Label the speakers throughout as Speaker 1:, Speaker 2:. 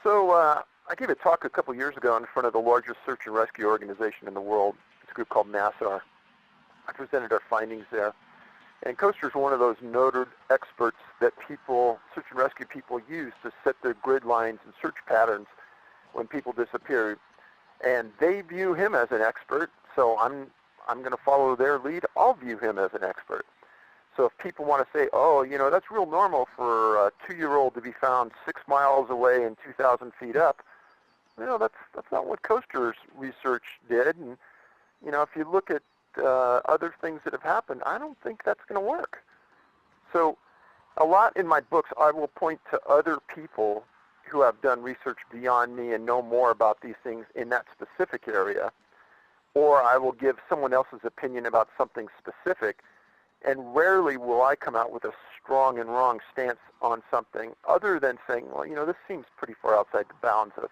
Speaker 1: So I gave a talk a couple years ago in front of the largest search and rescue organization in the world. It's a group called NASAR. I presented our findings there. And Coaster's one of those noted experts that people, search and rescue people, use to set their grid lines and search patterns when people disappear. And they view him as an expert, so I'm going to follow their lead. I'll view him as an expert. So if people want to say, oh, you know, that's real normal for a 2-year-old to be found 6 miles away and 2,000 feet up, you know, that's not what Coaster's research did. And, you know, if you look at other things that have happened, I don't think that's going to work. So a lot in my books, I will point to other people who have done research beyond me and know more about these things in that specific area, or I will give someone else's opinion about something specific, and rarely will I come out with a strong and wrong stance on something other than saying, well, you know, this seems pretty far outside the bounds of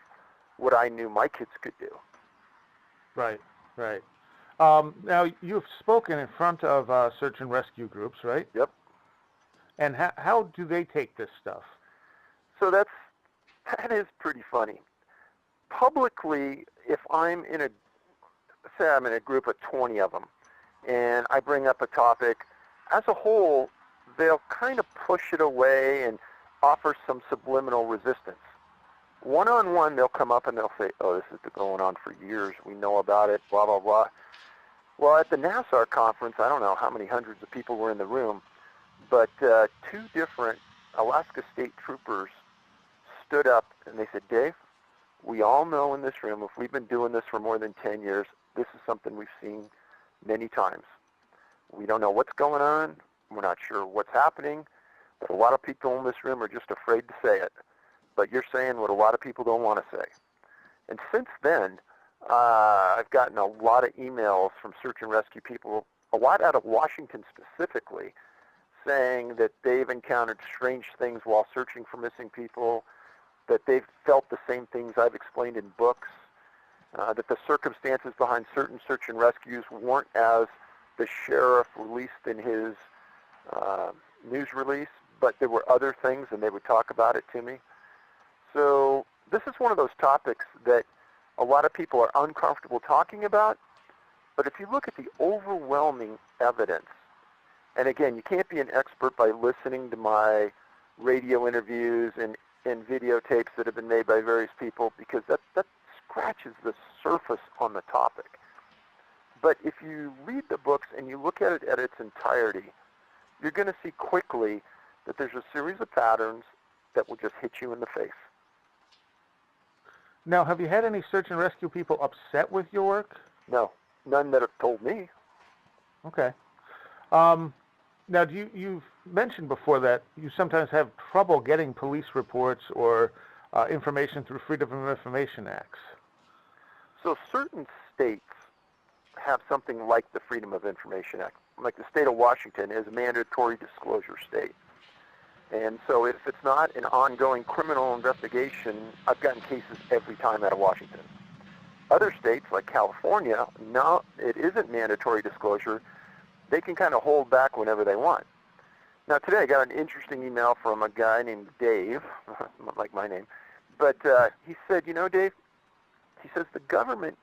Speaker 1: what I knew my kids could do.
Speaker 2: Right, right. Now, you've spoken in front of search and rescue groups, right?
Speaker 1: Yep.
Speaker 2: And how do they take this stuff?
Speaker 1: So that is pretty funny. Publicly, if I'm in say I'm in a group of 20 of them, and I bring up a topic, as a whole, they'll kind of push it away and offer some subliminal resistance. One-on-one, they'll come up and they'll say, oh, this has been going on for years. We know about it, blah, blah, blah. Well, at the NASAR conference, I don't know how many hundreds of people were in the room, but 2 different Alaska State troopers stood up and they said, Dave, we all know in this room, if we've been doing this for more than 10 years, this is something we've seen many times. We don't know what's going on. We're not sure what's happening, but a lot of people in this room are just afraid to say it. But you're saying what a lot of people don't want to say. And since then, I've gotten a lot of emails from search and rescue people, a lot out of Washington specifically, saying that they've encountered strange things while searching for missing people, that they've felt the same things I've explained in books, that the circumstances behind certain search and rescues weren't as the sheriff released in his news release, but there were other things, and they would talk about it to me. So this is one of those topics that a lot of people are uncomfortable talking about, but if you look at the overwhelming evidence, and again, you can't be an expert by listening to my radio interviews and videotapes that have been made by various people, because that scratches the surface on the topic. But if you read the books and you look at it at its entirety, you're going to see quickly that there's a series of patterns that will just hit you in the face.
Speaker 2: Now, have you had any search and rescue people upset with your work?
Speaker 1: No, none that have told me.
Speaker 2: Okay. Now, you've mentioned before that you sometimes have trouble getting police reports or information through Freedom of Information Acts.
Speaker 1: So certain states have something like the Freedom of Information Act. Like the state of Washington is a mandatory disclosure state. And so if it's not an ongoing criminal investigation, I've gotten cases every time out of Washington. Other states, like California, no, it isn't mandatory disclosure. They can kind of hold back whenever they want. Now today I got an interesting email from a guy named Dave, like my name, but he said, you know, Dave, he says the government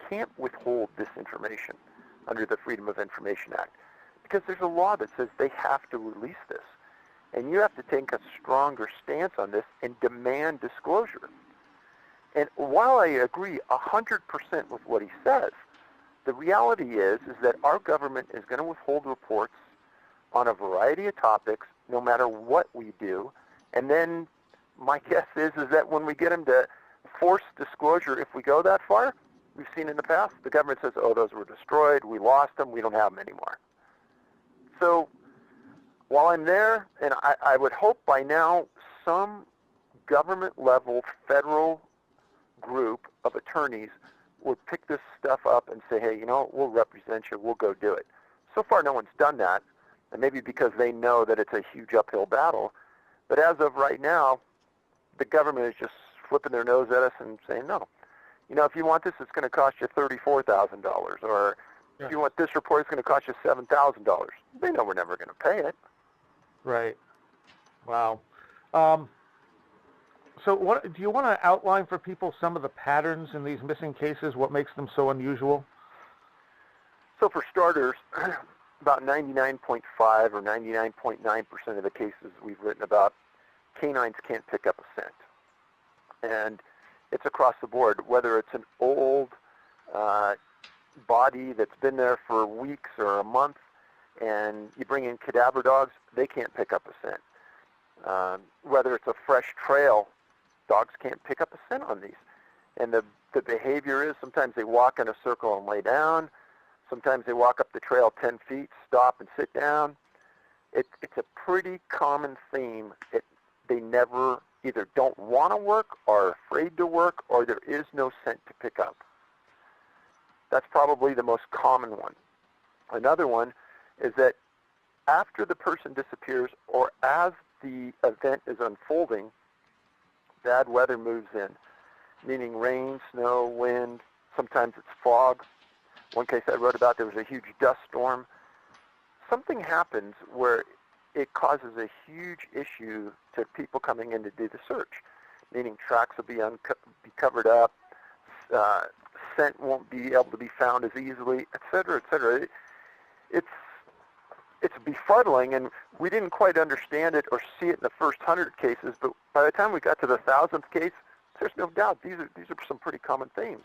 Speaker 1: can't withhold this information under the Freedom of Information Act because there's a law that says they have to release this. And you have to take a stronger stance on this and demand disclosure. And while I agree 100% with what he says, the reality is that our government is going to withhold reports on a variety of topics no matter what we do. And then my guess is that when we get them to force disclosure, if we go that far, we've seen in the past, the government says, oh, those were destroyed, we lost them, we don't have them anymore. So while I'm there, and I would hope by now some government-level federal group of attorneys would pick this stuff up and say, hey, you know, we'll represent you, we'll go do it. So far, no one's done that, and maybe because they know that it's a huge uphill battle. But as of right now, the government is just flipping their nose at us and saying, no. You know, if you want this, it's going to cost you $34,000, or if you want this report, it's going to cost you $7,000. They know we're never going to pay it.
Speaker 2: Right. Wow. So do you want to outline for people some of the patterns in these missing cases, what makes them so unusual?
Speaker 1: So for starters, about 99.5 or 99.9% of the cases we've written about, canines can't pick up a scent. And it's across the board, whether it's an old body that's been there for weeks or a month, and you bring in cadaver dogs, they can't pick up a scent. Whether it's a fresh trail, dogs can't pick up a scent on these. And the behavior is sometimes they walk in a circle and lay down. Sometimes they walk up the trail 10 feet, stop and sit down. It's a pretty common theme. They never either don't want to work or are afraid to work, or there is no scent to pick up. That's probably the most common one. Another one is that after the person disappears or as the event is unfolding, bad weather moves in, meaning rain, snow, wind, sometimes it's fog. One case I wrote about, there was a huge dust storm. Something happens where it causes a huge issue to people coming in to do the search, meaning tracks will be covered up, scent won't be able to be found as easily, et cetera, et cetera. It's befuddling, and we didn't quite understand it or see it in the first 100 cases, but by the time we got to the 1,000th case, there's no doubt these are some pretty common themes.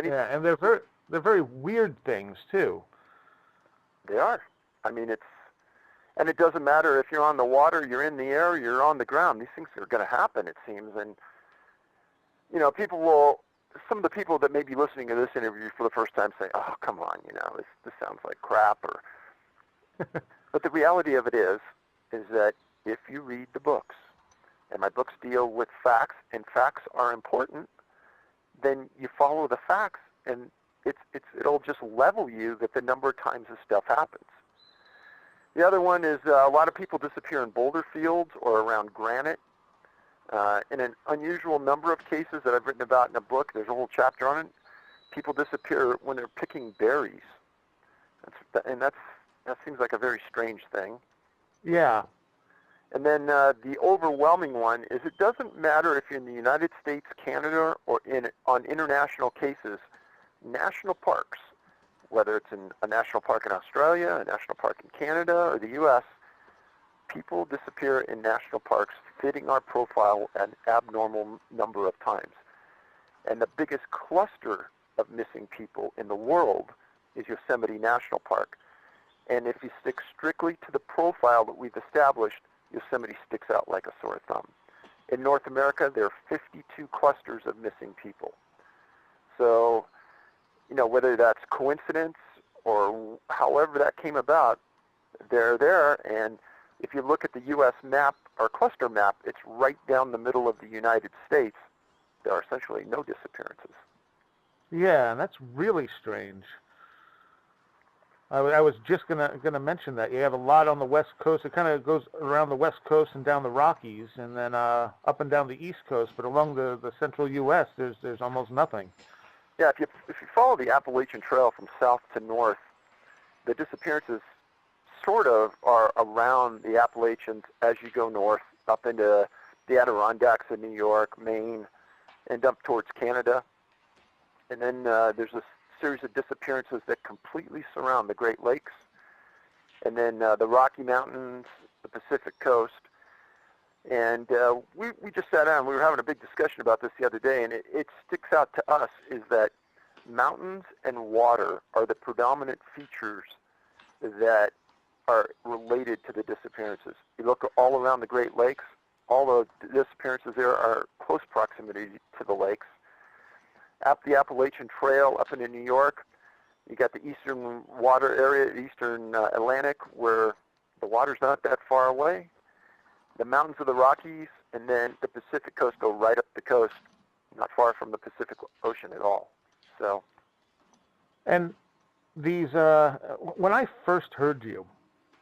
Speaker 2: Yeah, and they're very weird things too.
Speaker 1: They are. I mean, and it doesn't matter if you're on the water, you're in the air, you're on the ground. These things are going to happen, it seems. And some of the people that may be listening to this interview for the first time say, "Oh, come on, this sounds like crap," or. But the reality of it is that if you read the books, and my books deal with facts, and facts are important, then you follow the facts, and it'll just level you that the number of times this stuff happens. The other one is a lot of people disappear in boulder fields or around granite. In an unusual number of cases that I've written about in a book, there's a whole chapter on it, people disappear when they're picking berries. That seems like a very strange thing.
Speaker 2: Yeah.
Speaker 1: And then the overwhelming one is it doesn't matter if you're in the United States, Canada, or on international cases, national parks, whether it's in a national park in Australia, a national park in Canada, or the U.S., people disappear in national parks fitting our profile an abnormal number of times. And the biggest cluster of missing people in the world is Yosemite National Park. And if you stick strictly to the profile that we've established, Yosemite sticks out like a sore thumb. In North America, there are 52 clusters of missing people. So, whether that's coincidence or however that came about, they're there. And if you look at the U.S. map, or cluster map, it's right down the middle of the United States. There are essentially no disappearances.
Speaker 2: Yeah, and that's really strange. I was just gonna mention that. You have a lot on the West Coast. It kind of goes around the West Coast and down the Rockies, and then up and down the East Coast. But along the central U.S., there's almost nothing.
Speaker 1: Yeah, if you follow the Appalachian Trail from south to north, the disappearances sort of are around the Appalachians as you go north, up into the Adirondacks in New York, Maine, and up towards Canada. And then there's a series of disappearances that completely surround the Great Lakes, and then the Rocky Mountains, the Pacific Coast. And we just sat down, we were having a big discussion about this the other day, and it sticks out to us is that mountains and water are the predominant features that are related to the disappearances. You look all around the Great Lakes, all the disappearances there are close proximity to the lakes. Up the Appalachian Trail, up into New York, you got the eastern water area, eastern Atlantic, where the water's not that far away. The mountains of the Rockies, and then the Pacific Coast go right up the coast, not far from the Pacific Ocean at all. So,
Speaker 2: and these, when I first heard you,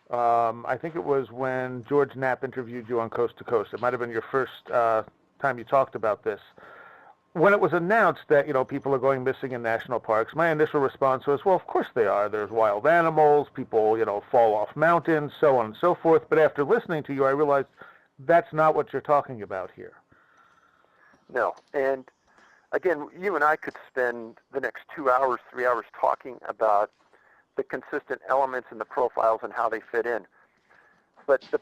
Speaker 2: I think it was when George Knapp interviewed you on Coast to Coast. It might have been your first time you talked about this. When it was announced that, people are going missing in national parks, my initial response was, well, of course they are. There's wild animals, people, fall off mountains, so on and so forth. But after listening to you, I realized that's not what you're talking about here.
Speaker 1: No. And again, you and I could spend the next 2 hours, 3 hours talking about the consistent elements in the profiles and how they fit in. But the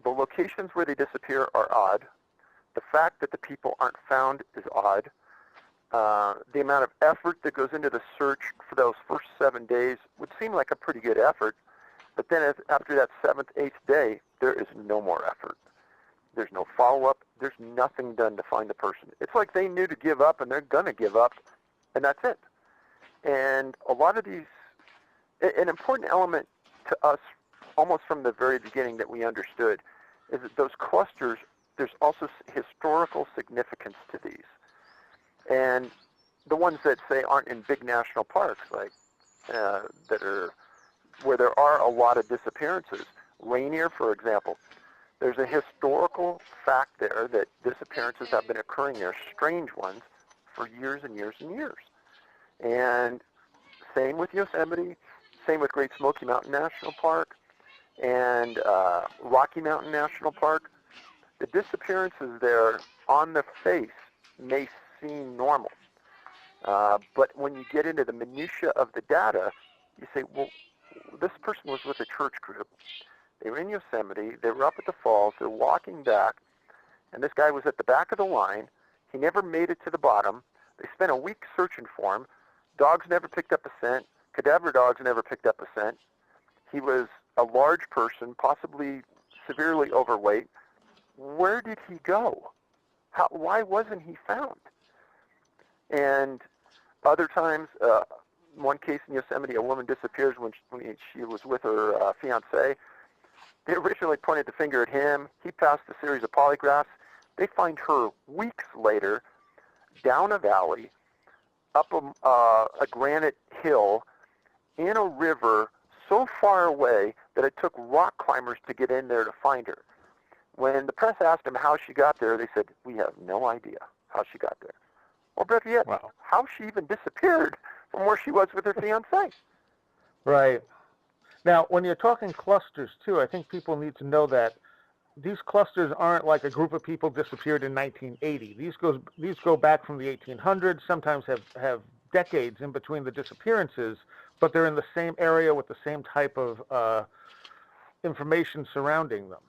Speaker 1: locations where they disappear are odd. The fact that the people aren't found is odd. The amount of effort that goes into the search for those first 7 days would seem like a pretty good effort. But then after that 7th, 8th day, there is no more effort. There's no follow-up. There's nothing done to find the person. It's like they knew to give up, and they're going to give up, and that's it. And a lot of these, an important element to us almost from the very beginning that we understood is that those clusters, there's also historical significance to these. And the ones that, say, aren't in big national parks, like that are where there are a lot of disappearances. Rainier, for example, there's a historical fact there that disappearances have been occurring there, strange ones, for years and years and years. And same with Yosemite, same with Great Smoky Mountain National Park and Rocky Mountain National Park. The disappearances there on the face may seem normal. But when you get into the minutia of the data, you say, well, this person was with a church group. They were in Yosemite. They were up at the falls. They're walking back. And this guy was at the back of the line. He never made it to the bottom. They spent a week searching for him. Dogs never picked up a scent. Cadaver dogs never picked up a scent. He was a large person, possibly severely overweight. Where did he go? Why wasn't he found? And other times, one case in Yosemite, a woman disappears when she was with her fiancé. They originally pointed the finger at him. He passed a series of polygraphs. They find her weeks later down a valley, up a granite hill, in a river so far away that it took rock climbers to get in there to find her. When the press asked them how she got there, they said, we have no idea how she got there. Or better yet,
Speaker 2: Wow.
Speaker 1: how she even disappeared from where she was with her fiancé.
Speaker 2: Right. Now, when you're talking clusters, too, I think people need to know that these clusters aren't like a group of people disappeared in 1980. These go back from the 1800s, sometimes have decades in between the disappearances, but they're in the same area with the same type of information surrounding them.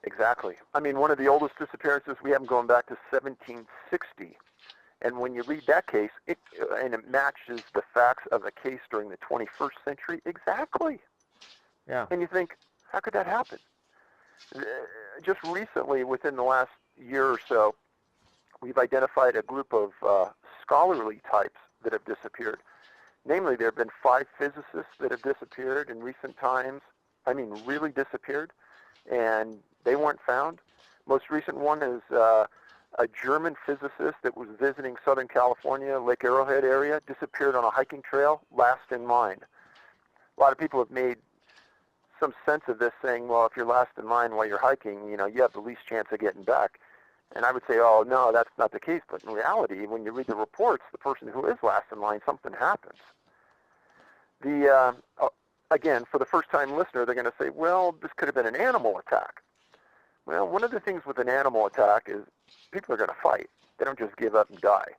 Speaker 1: Exactly. I mean, one of the oldest disappearances we have going back to 1760. And when you read that case, it matches the facts of a case during the 21st century exactly.
Speaker 2: Yeah.
Speaker 1: And you think, how could that happen? Just recently, within the last year or so, we've identified a group of scholarly types that have disappeared. Namely, there have been 5 physicists that have disappeared in recent times. I mean, really disappeared, and they weren't found. Most recent one is a German physicist that was visiting Southern California, Lake Arrowhead area, disappeared on a hiking trail, last in line. A lot of people have made some sense of this, saying, well, if you're last in line while you're hiking, you have the least chance of getting back. And I would say, oh, no, that's not the case. But in reality, when you read the reports, the person who is last in line, something happens. Again, for the first-time listener, they're going to say, well, this could have been an animal attack. Well, one of the things with an animal attack is people are going to fight. They don't just give up and die.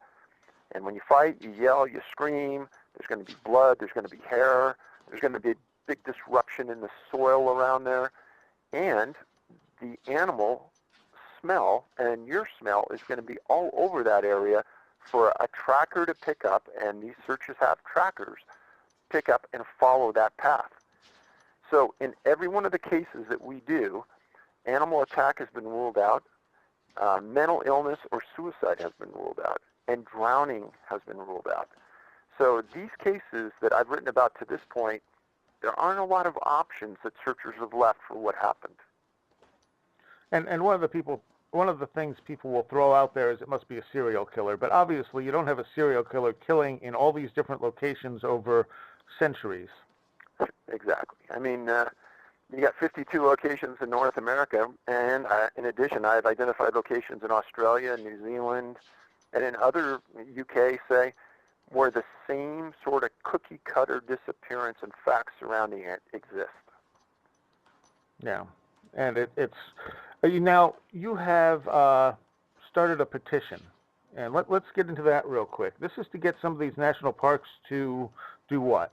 Speaker 1: And when you fight, you yell, you scream. There's going to be blood. There's going to be hair. There's going to be a big disruption in the soil around there. And the animal smell and your smell is going to be all over that area for a tracker to pick up, and these searchers have trackers, pick up and follow that path. So in every one of the cases that we do, animal attack has been ruled out, mental illness or suicide has been ruled out, and drowning has been ruled out. So these cases that I've written about to this point, there aren't a lot of options that searchers have left for what happened.
Speaker 2: And one of the things people will throw out there is it must be a serial killer, but obviously you don't have a serial killer killing in all these different locations over centuries.
Speaker 1: Exactly. I mean, you got 52 locations in North America, and in addition, I've identified locations in Australia, New Zealand, and in other UK, say, where the same sort of cookie-cutter disappearance and facts surrounding it exist.
Speaker 2: Yeah, and it's You have started a petition, and let's get into that real quick. This is to get some of these national parks to do what?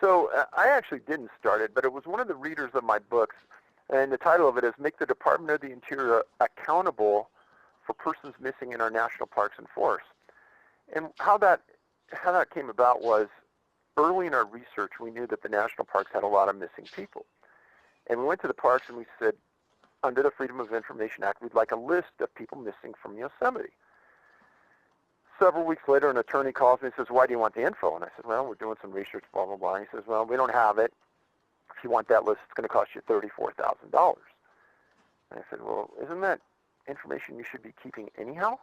Speaker 1: So I actually didn't start it, but it was one of the readers of my books, and the title of it is Make the Department of the Interior Accountable for Persons Missing in Our National Parks and Forests. And how that came about was early in our research, we knew that the national parks had a lot of missing people. And we went to the parks and we said, under the Freedom of Information Act, we'd like a list of people missing from Yosemite. Several weeks later, an attorney calls me and says, why do you want the info? And I said, well, we're doing some research, blah, blah, blah. And he says, well, we don't have it. If you want that list, it's going to cost you $34,000. And I said, well, isn't that information you should be keeping anyhow?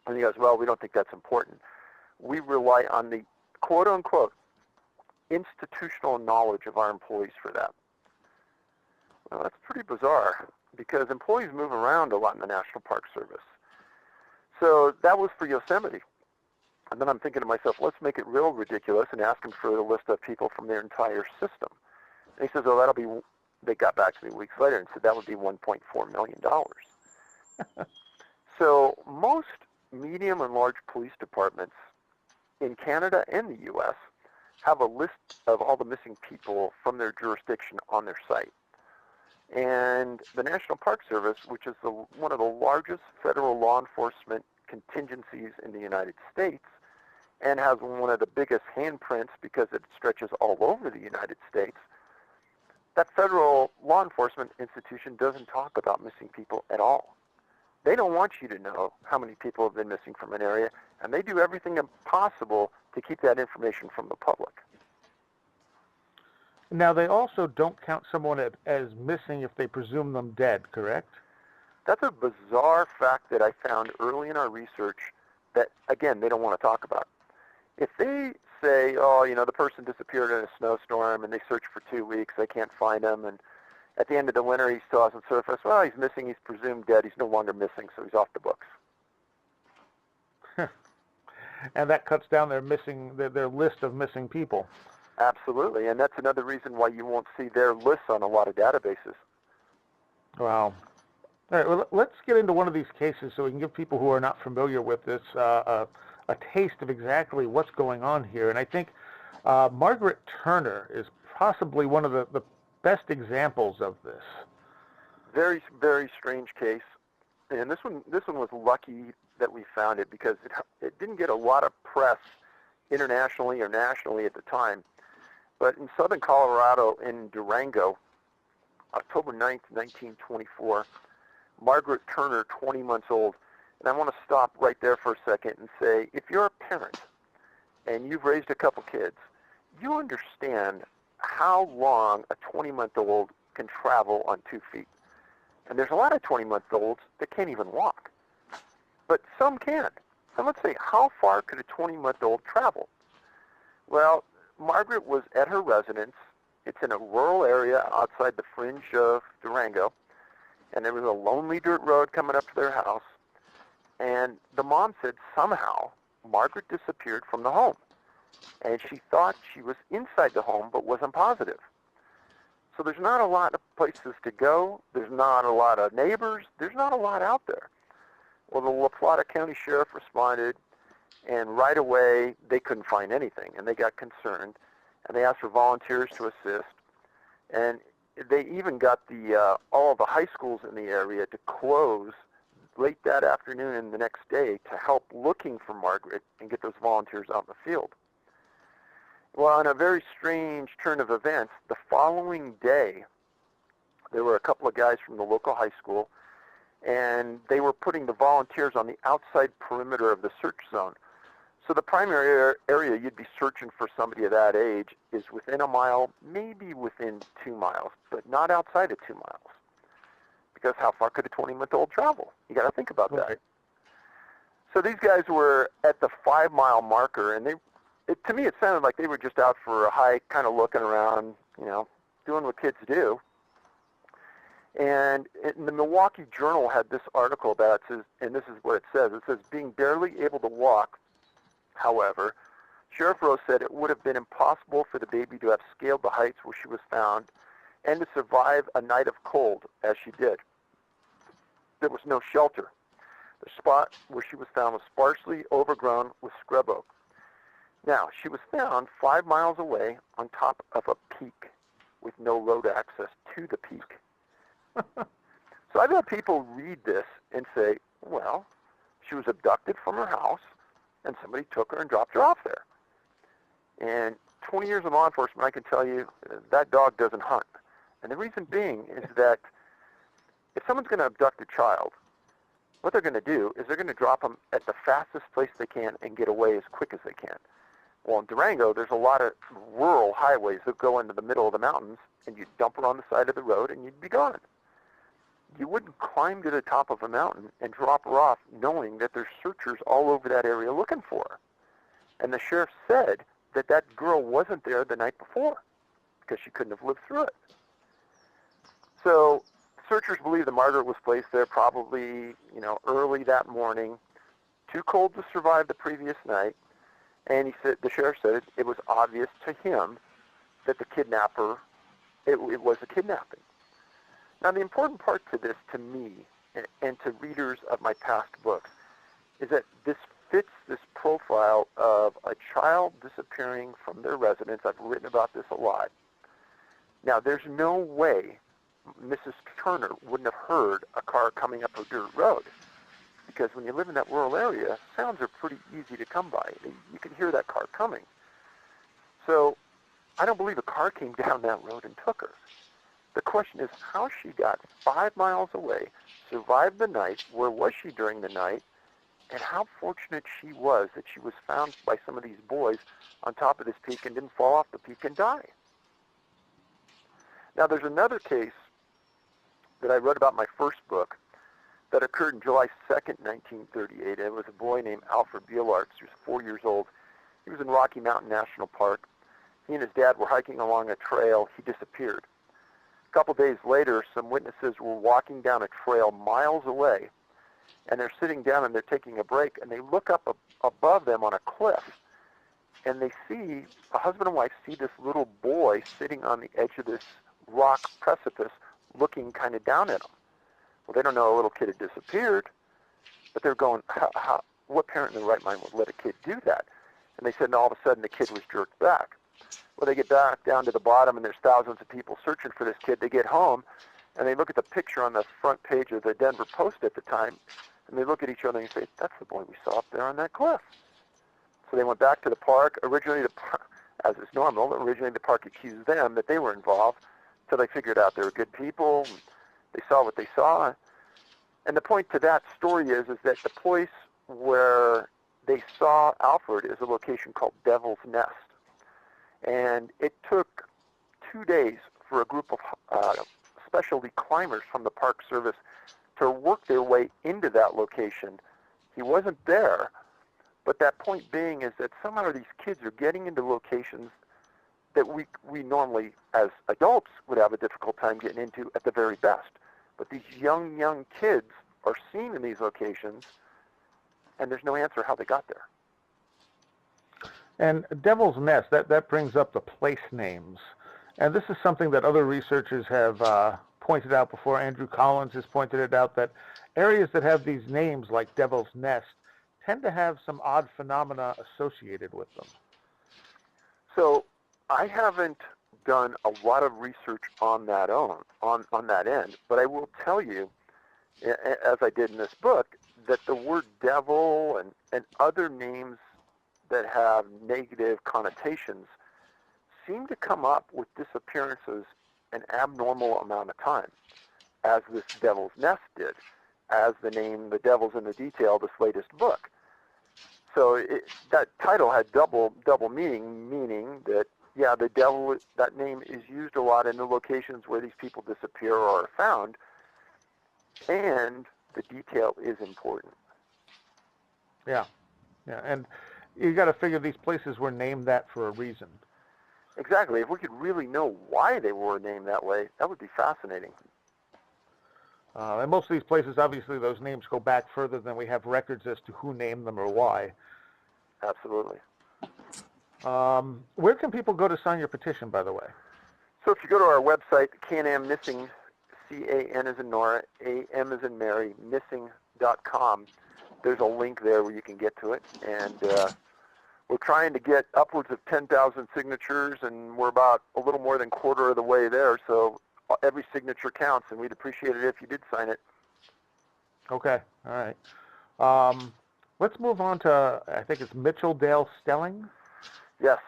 Speaker 1: And he goes, well, we don't think that's important. We rely on the quote-unquote institutional knowledge of our employees for that. Well, that's pretty bizarre because employees move around a lot in the National Park Service. So that was for Yosemite. And then I'm thinking to myself, let's make it real ridiculous and ask them for a list of people from their entire system. And he says, oh, they got back to me weeks later and said that would be $1.4 million. So most medium and large police departments in Canada and the U.S. have a list of all the missing people from their jurisdiction on their site. And the National Park Service, which is one of the largest federal law enforcement contingencies in the United States and has one of the biggest handprints because it stretches all over the United States, that federal law enforcement institution doesn't talk about missing people at all. They don't want you to know how many people have been missing from an area, and they do everything possible to keep that information from the public.
Speaker 2: Now, they also don't count someone as missing if they presume them dead, correct?
Speaker 1: That's a bizarre fact that I found early in our research that, again, they don't want to talk about. If they say, oh, the person disappeared in a snowstorm and they search for 2 weeks, they can't find him, and at the end of the winter he still hasn't surfaced, well, he's missing, he's presumed dead, he's no longer missing, so he's off the books.
Speaker 2: And that cuts down their list of missing people.
Speaker 1: Absolutely, and that's another reason why you won't see their lists on a lot of databases.
Speaker 2: Wow. All right, well, let's get into one of these cases so we can give people who are not familiar with this a taste of exactly what's going on here. And I think Margaret Turner is possibly one of the best examples of this.
Speaker 1: Very, very strange case. And this one was lucky that we found it because it didn't get a lot of press internationally or nationally at the time. But in southern Colorado, in Durango, October 9th, 1924, Margaret Turner, 20 months old, and I want to stop right there for a second and say, if you're a parent and you've raised a couple kids, you understand how long a 20-month-old can travel on 2 feet. And there's a lot of 20-month-olds that can't even walk. But some can. And let's say, how far could a 20-month-old travel? Well, Margaret was at her residence. It's in a rural area outside the fringe of Durango. And there was a lonely dirt road coming up to their house. And the mom said somehow Margaret disappeared from the home. And she thought she was inside the home but wasn't positive. So there's not a lot of places to go. There's not a lot of neighbors. There's not a lot out there. Well, the La Plata County Sheriff responded, and right away they couldn't find anything, and they got concerned, and they asked for volunteers to assist. And they even got all of the high schools in the area to close late that afternoon and the next day to help looking for Margaret and get those volunteers out in the field. Well, on a very strange turn of events, the following day, there were a couple of guys from the local high school, and they were putting the volunteers on the outside perimeter of the search zone. So the primary area you'd be searching for somebody of that age is within a mile, maybe within 2 miles, but not outside of 2 miles. Because how far could a 20-month-old travel? You got to think about that.
Speaker 2: Right.
Speaker 1: So these guys were at the 5-mile marker, and to me it sounded like they were just out for a hike, kind of looking around, doing what kids do. And the Milwaukee Journal had this article about it, and this is what it says. It says, being barely able to walk, however, Sheriff Rose said it would have been impossible for the baby to have scaled the heights where she was found and to survive a night of cold, as she did. there was no shelter. The spot where she was found was sparsely overgrown with scrub oak. Now, she was found 5 miles away on top of a peak with no road access to the peak. So I've had people read this and say, well, she was abducted from her house and somebody took her and dropped her off there. And 20 years of law enforcement, I can tell you that dog doesn't hunt. And the reason being is that if someone's going to abduct a child, what they're going to do is they're going to drop them at the fastest place they can and get away as quick as they can. Well, in Durango, there's a lot of rural highways that go into the middle of the mountains, and you'd dump her on the side of the road, and you'd be gone. You wouldn't climb to the top of a mountain and drop her off knowing that there's searchers all over that area looking for her. And the sheriff said that that girl wasn't there the night before because she couldn't have lived through it. So searchers believe that Margaret was placed there probably, early that morning, too cold to survive the previous night. And the sheriff said it was obvious to him that the kidnapper, it was a kidnapping. Now, the important part to this, to me, and to readers of my past books, is that this fits this profile of a child disappearing from their residence. I've written about this a lot. Now, there's no way Mrs. Turner wouldn't have heard a car coming up a dirt road, because when you live in that rural area, sounds are pretty easy to come by. You can hear that car coming. So I don't believe a car came down that road and took her. The question is how she got 5 miles away, survived the night, where was she during the night, and how fortunate she was that she was found by some of these boys on top of this peak and didn't fall off the peak and die. Now, there's another case that I wrote about in my first book that occurred on July 2nd, 1938. It was a boy named Alfred Bielarts. He was 4 years old. He was in Rocky Mountain National Park. He and his dad were hiking along a trail. He disappeared. A couple days later, some witnesses were walking down a trail miles away, and they're sitting down and they're taking a break, and they look up above them on a cliff, and they see, a husband and wife see this little boy sitting on the edge of this rock precipice looking kind of down at them. Well, they don't know a little kid had disappeared, but they're going, what parent in their right mind would let a kid do that? And they said, and all of a sudden the kid was jerked back. Well, they get back down to the bottom, and there's thousands of people searching for this kid. They get home, and they look at the picture on the front page of the Denver Post at the time, and they look at each other and say, that's the boy we saw up there on that cliff. So they went back to the park. Originally, as is normal, the park accused them that they were involved, until they figured out they were good people. And they saw what they saw. And the point to that story is that the place where they saw Alfred is a location called Devil's Nest. And it took 2 days for a group of specialty climbers from the Park Service to work their way into that location. He wasn't there, but that point being is that somehow these kids are getting into locations that we normally, as adults, would have a difficult time getting into at the very best. But these young kids are seen in these locations, and there's no answer how they got there.
Speaker 2: And Devil's Nest, that brings up the place names. And this is something that other researchers have pointed out before. Andrew Collins has pointed it out, that areas that have these names like Devil's Nest tend to have some odd phenomena associated with them.
Speaker 1: So I haven't done a lot of research on that on that end, but I will tell you, as I did in this book, that the word devil and other names that have negative connotations seem to come up with disappearances an abnormal amount of time, as this Devil's Nest did, as the name The Devil's in the Detail, this latest book. So that title had double meaning that, yeah, the devil, that name is used a lot in the locations where these people disappear or are found, and the detail is important.
Speaker 2: Yeah, and you got to figure these places were named that for a reason.
Speaker 1: Exactly. If we could really know why they were named that way, that would be fascinating.
Speaker 2: And most of these places, obviously, those names go back further than we have records as to who named them or why.
Speaker 1: Absolutely.
Speaker 2: Where can people go to sign your petition, by the way?
Speaker 1: So if you go to our website, Can-Am Missing, CAN as in Nora, AM as in Mary, missing.com. There's a link there where you can get to it. And we're trying to get upwards of 10,000 signatures, and we're about a little more than quarter of the way there. So every signature counts, and we'd appreciate it if you did sign it.
Speaker 2: Okay, all right. Let's move on to, I think it's Mitchell Dale Stelling.
Speaker 1: Yes.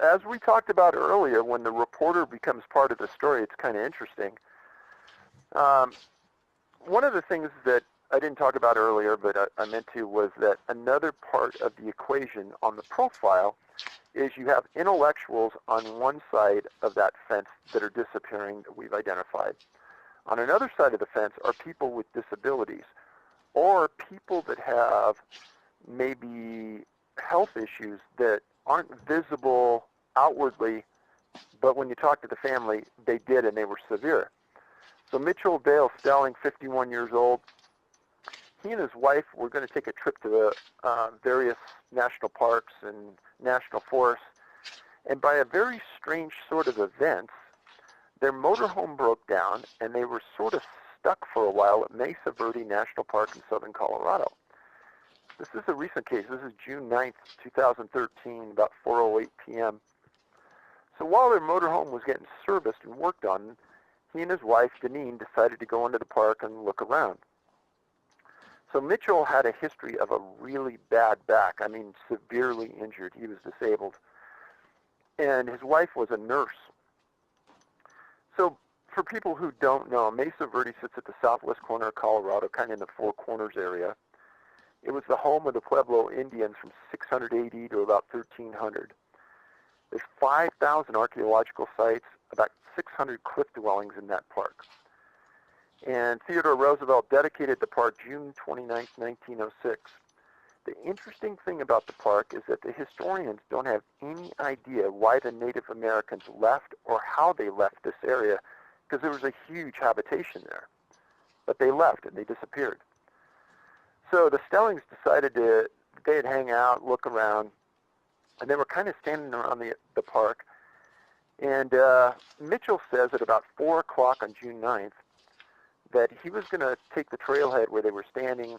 Speaker 1: As we talked about earlier, when the reporter becomes part of the story, it's kind of interesting. One of the things that I didn't talk about earlier, but I meant to, was that another part of the equation on the profile is you have intellectuals on one side of that fence that are disappearing that we've identified. On another side of the fence are people with disabilities or people that have maybe health issues that aren't visible outwardly, but when you talk to the family, they did and they were severe. So Mitchell Dale Stelling, 51 years old, he and his wife were going to take a trip to the various national parks and national forests, and by a very strange sort of event, their motorhome broke down, and they were sort of stuck for a while at Mesa Verde National Park in southern Colorado. This is a recent case. This is June 9th, 2013, about 4:08 p.m. So while their motorhome was getting serviced and worked on, he and his wife, Deneen, decided to go into the park and look around. So Mitchell had a history of a really bad back. I mean, severely injured. He was disabled. And his wife was a nurse. So for people who don't know, Mesa Verde sits at the southwest corner of Colorado, kind of in the Four Corners area. It was the home of the Pueblo Indians from 600 AD to about 1300. There's 5,000 archaeological sites, about 600 cliff dwellings in that park. And Theodore Roosevelt dedicated the park June 29, 1906. The interesting thing about the park is that the historians don't have any idea why the Native Americans left or how they left this area, because there was a huge habitation there. But they left and they disappeared. So the Stellings decided they'd hang out, look around, and they were kind of standing around the park. And Mitchell says at about 4 o'clock on June 9th that he was going to take the trailhead where they were standing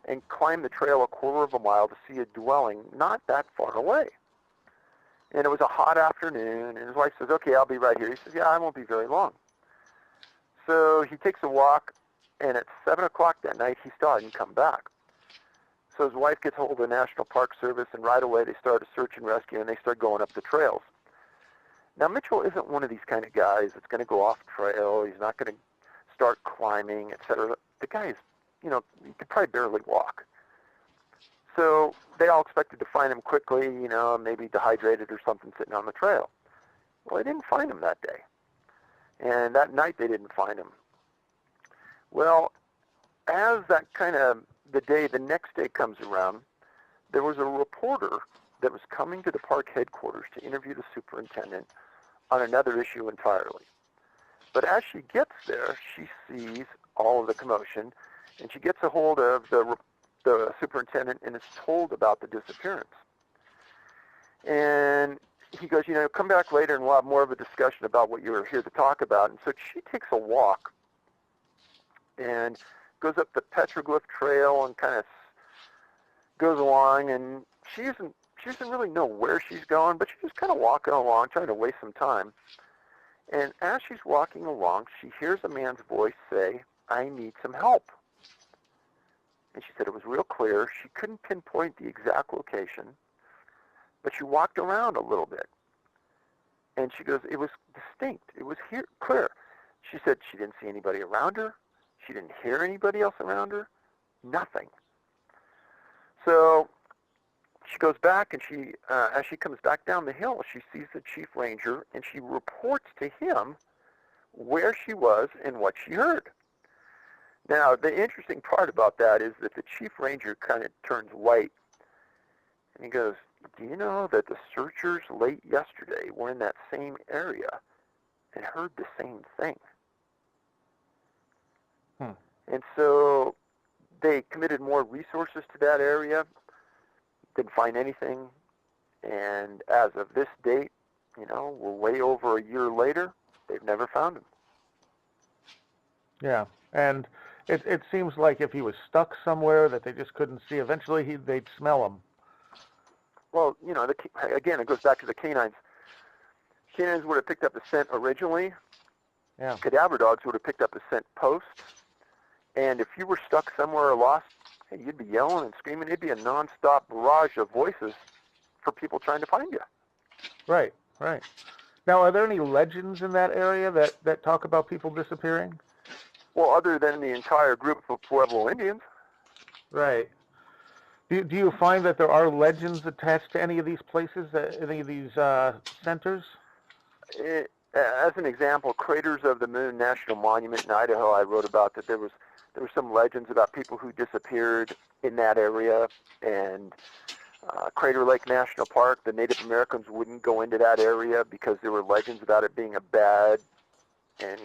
Speaker 1: and climb the trail a quarter of a mile to see a dwelling not that far away. And it was a hot afternoon, and his wife says, okay, I'll be right here. He says, yeah, I won't be very long. So he takes a walk, and at 7 o'clock that night, he still hadn't come back. So his wife gets hold of the National Park Service, and right away they start a search and rescue, and they start going up the trails. Now, Mitchell isn't one of these kind of guys that's going to go off trail. He's not going to start climbing, etc. The guy is, he could probably barely walk. So they all expected to find him quickly, maybe dehydrated or something sitting on the trail. Well, they didn't find him that day. And that night they didn't find him. Well, as the next day comes around, there was a reporter that was coming to the park headquarters to interview the superintendent on another issue entirely. But as she gets there, she sees all of the commotion, and she gets a hold of the superintendent and is told about the disappearance. And he goes, come back later and we'll have more of a discussion about what you were here to talk about. And so she takes a walk and goes up the petroglyph trail and kind of goes along, and she doesn't really know where she's going, but she's just kind of walking along, trying to waste some time. And as she's walking along, she hears a man's voice say, I need some help. And she said it was real clear. She couldn't pinpoint the exact location, but she walked around a little bit. And she goes, it was distinct. It was clear. She said she didn't see anybody around her. She didn't hear anybody else around her. Nothing. So she goes back, and as she comes back down the hill, she sees the chief ranger, and she reports to him where she was and what she heard. Now, the interesting part about that is that the chief ranger kind of turns white, and he goes, do you know that the searchers late yesterday were in that same area and heard the same thing? And so they committed more resources to that area, didn't find anything, and as of this date, we're way over a year later, they've never found him.
Speaker 2: Yeah, and it seems like if he was stuck somewhere that they just couldn't see, eventually they'd smell him.
Speaker 1: Well, again, it goes back to the canines. Canines would have picked up the scent originally.
Speaker 2: Yeah.
Speaker 1: Cadaver dogs would have picked up the scent post. And if you were stuck somewhere or lost, hey, you'd be yelling and screaming. It'd be a nonstop barrage of voices for people trying to find you.
Speaker 2: Right, right. Now, are there any legends in that area that talk about people disappearing?
Speaker 1: Well, other than the entire group of Pueblo Indians.
Speaker 2: Right. Do you find that there are legends attached to any of these places, any of these centers?
Speaker 1: As an example, Craters of the Moon National Monument in Idaho, I wrote about that there were some legends about people who disappeared in that area, and Crater Lake National Park, the Native Americans wouldn't go into that area because there were legends about it being a bad and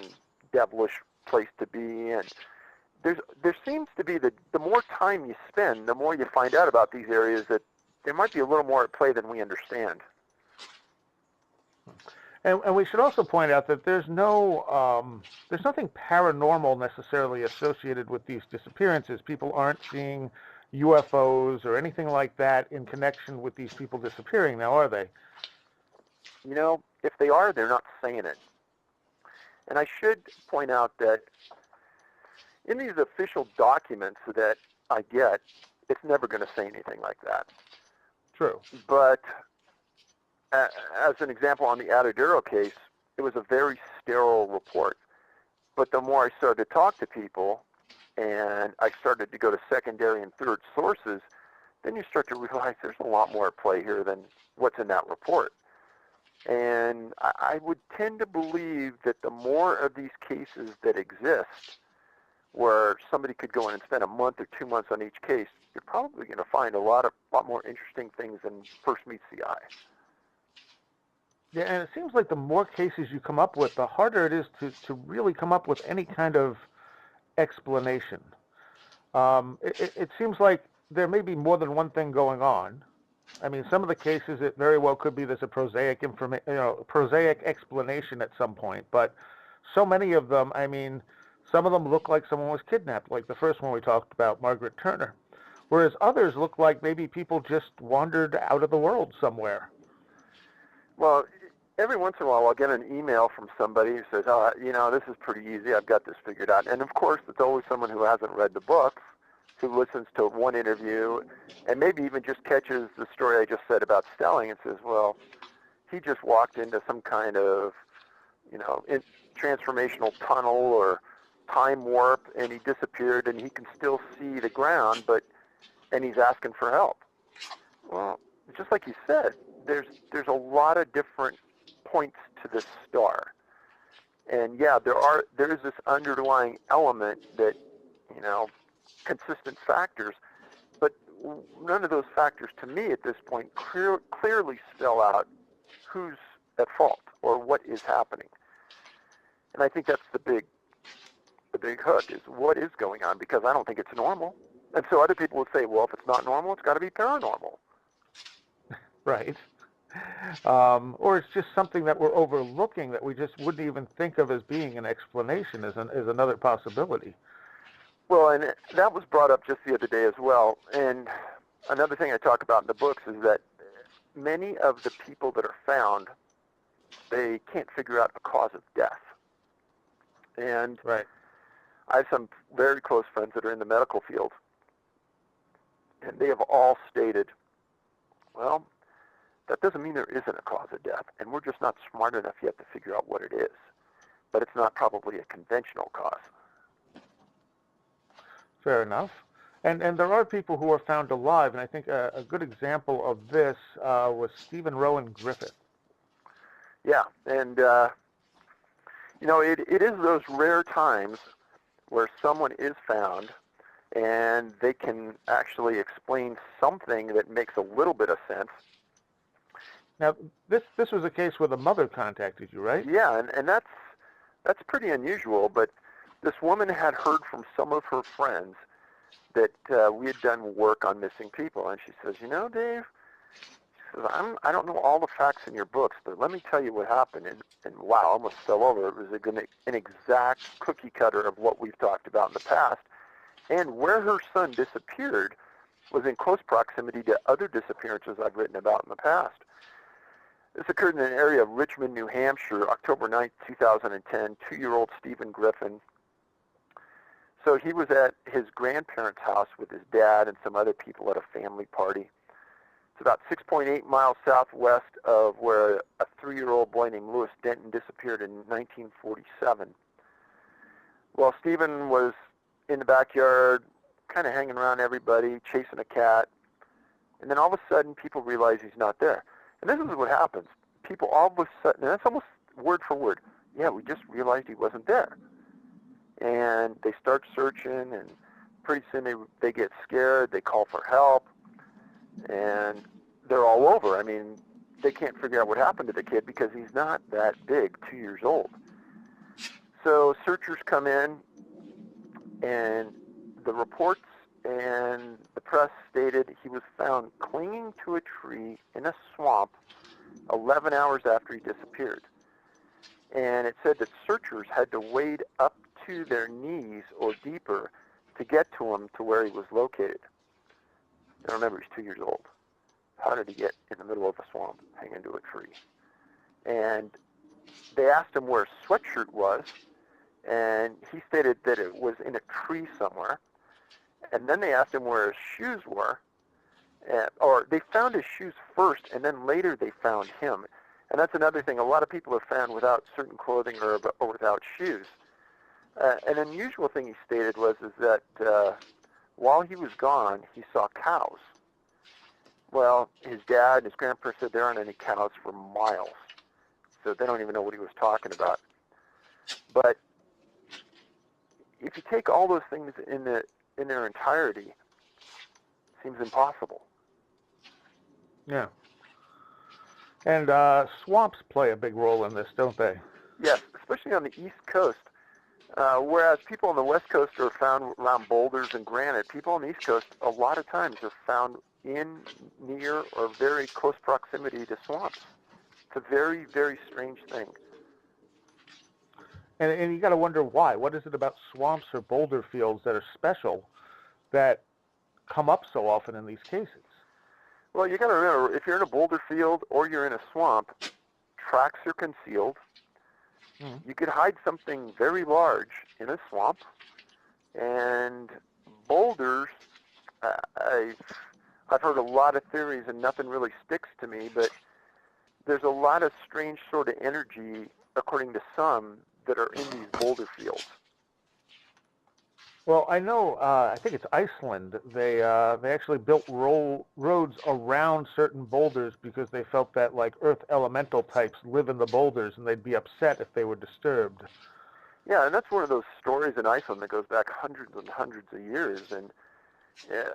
Speaker 1: devilish place to be. And there seems to be the more time you spend, the more you find out about these areas that there might be a little more at play than we understand.
Speaker 2: And we should also point out that there's nothing paranormal necessarily associated with these disappearances. People aren't seeing UFOs or anything like that in connection with these people disappearing now, are they?
Speaker 1: If they are, they're not saying it. And I should point out that in these official documents that I get, it's never going to say anything like that.
Speaker 2: True.
Speaker 1: But as an example, on the Ataduro case, it was a very sterile report. But the more I started to talk to people, and I started to go to secondary and third sources, then you start to realize there's a lot more at play here than what's in that report. And I would tend to believe that the more of these cases that exist, where somebody could go in and spend a month or 2 months on each case, you're probably going to find a lot more interesting things than first meets the eye.
Speaker 2: Yeah, and it seems like the more cases you come up with, the harder it is to really come up with any kind of explanation. It seems like there may be more than one thing going on. I mean, some of the cases, it very well could be there's a prosaic explanation at some point, but so many of them, I mean, some of them look like someone was kidnapped, like the first one we talked about, Margaret Turner, whereas others look like maybe people just wandered out of the world somewhere.
Speaker 1: Well, every once in a while I'll get an email from somebody who says, this is pretty easy, I've got this figured out. And of course, it's always someone who hasn't read the books, who listens to one interview, and maybe even just catches the story I just said about Stelling and says, well, he just walked into some kind of, transformational tunnel or time warp, and he disappeared, and he can still see the ground, and he's asking for help. Well, just like you said, there's a lot of different points to this star. And yeah, there is this underlying element that, consistent factors, but none of those factors to me at this point clearly spell out who's at fault or what is happening. And I think that's the big hook is what is going on, because I don't think it's normal. And so other people would say, well, if it's not normal, it's got to be paranormal.
Speaker 2: Right. Or it's just something that we're overlooking that we just wouldn't even think of as being an explanation as another possibility.
Speaker 1: Well, and that was brought up just the other day as well. And another thing I talk about in the books is that many of the people that are found, they can't figure out a cause of death. And
Speaker 2: right.
Speaker 1: I have some very close friends that are in the medical field, and they have all stated, well, that doesn't mean there isn't a cause of death, and we're just not smart enough yet to figure out what it is. But it's not probably a conventional cause.
Speaker 2: Fair enough. And there are people who are found alive, and I think a good example of this was Stephen Rowan Griffin.
Speaker 1: Yeah, and, it is those rare times where someone is found and they can actually explain something that makes a little bit of sense.
Speaker 2: Now, this was a case where the mother contacted you, right?
Speaker 1: Yeah, and that's pretty unusual, but this woman had heard from some of her friends that we had done work on missing people, and she says, Dave, says, I don't know all the facts in your books, but let me tell you what happened. And wow, I almost fell over. It was an exact cookie cutter of what we've talked about in the past. And where her son disappeared was in close proximity to other disappearances I've written about in the past. This occurred in an area of Richmond, New Hampshire, October 9th, 2010. 2-year-old Stephen Griffin. So he was at his grandparents' house with his dad and some other people at a family party. It's about 6.8 miles southwest of where a 3-year-old boy named Lewis Denton disappeared in 1947. Well, Stephen was in the backyard, kind of hanging around everybody, chasing a cat, and then all of a sudden people realize he's not there. And this is what happens. People all of a sudden, and that's almost word for word, yeah, we just realized he wasn't there. And they start searching, and pretty soon they get scared, they call for help, and they're all over. I mean, they can't figure out what happened to the kid because he's not that big, 2 years old. So searchers come in, and the reports and the press stated he was found clinging to a tree in a swamp 11 hours after he disappeared. And it said that searchers had to wade up to their knees or deeper to get to him to where he was located. Now remember, he's 2 years old. How did he get in the middle of a swamp, hanging to a tree? And they asked him where his sweatshirt was, and he stated that it was in a tree somewhere. And then they asked him where his shoes were, or they found his shoes first, and then later they found him. And that's another thing. A lot of people are found without certain clothing or without shoes. An unusual thing he stated was that while he was gone, he saw cows. Well, his dad and his grandparents said there aren't any cows for miles, so they don't even know what he was talking about. But if you take all those things in their entirety, it seems impossible.
Speaker 2: Yeah. And swamps play a big role in this, don't they?
Speaker 1: Yes, especially on the East Coast. Whereas people on the West Coast are found around boulders and granite, people on the East Coast a lot of times are found in, near, or very close proximity to swamps. It's a very, very strange thing.
Speaker 2: And you got to wonder why. What is it about swamps or boulder fields that are special that come up so often in these cases?
Speaker 1: Well, you got to remember, if you're in a boulder field or you're in a swamp, tracks are concealed. Mm-hmm. You could hide something very large in a swamp, and boulders, I've heard a lot of theories and nothing really sticks to me, but there's a lot of strange sort of energy, according to some, that are in these boulder fields.
Speaker 2: Well, I know, I think it's Iceland. They actually built roads around certain boulders because they felt that like earth elemental types live in the boulders and they'd be upset if they were disturbed.
Speaker 1: Yeah, and that's one of those stories in Iceland that goes back hundreds and hundreds of years. And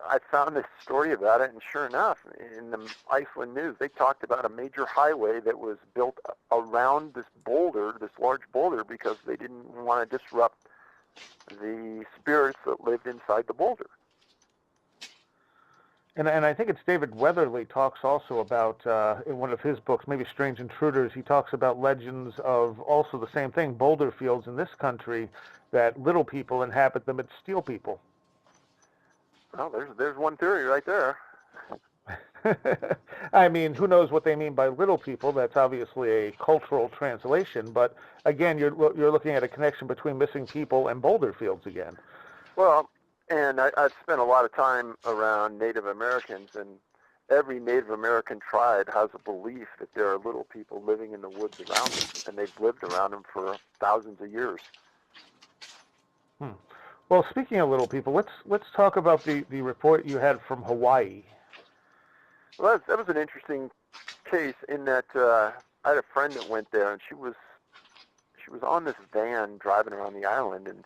Speaker 1: I found this story about it, and sure enough, in the Iceland news, they talked about a major highway that was built around this boulder, this large boulder, because they didn't want to disrupt the spirits that lived inside the boulder.
Speaker 2: And I think it's David Weatherly talks also about, in one of his books, maybe Strange Intruders, he talks about legends of also the same thing, boulder fields in this country, that little people inhabit them and steal people.
Speaker 1: Well, there's one theory right there.
Speaker 2: I mean, who knows what they mean by little people? That's obviously a cultural translation, but again, you're looking at a connection between missing people and boulder fields again.
Speaker 1: Well, and I've spent a lot of time around Native Americans, and every Native American tribe has a belief that there are little people living in the woods around them, and they've lived around them for thousands of years.
Speaker 2: Well, speaking of little people, let's talk about the report you had from Hawaii.
Speaker 1: Well, that was an interesting case in that I had a friend that went there, and she was on this van driving around the island, and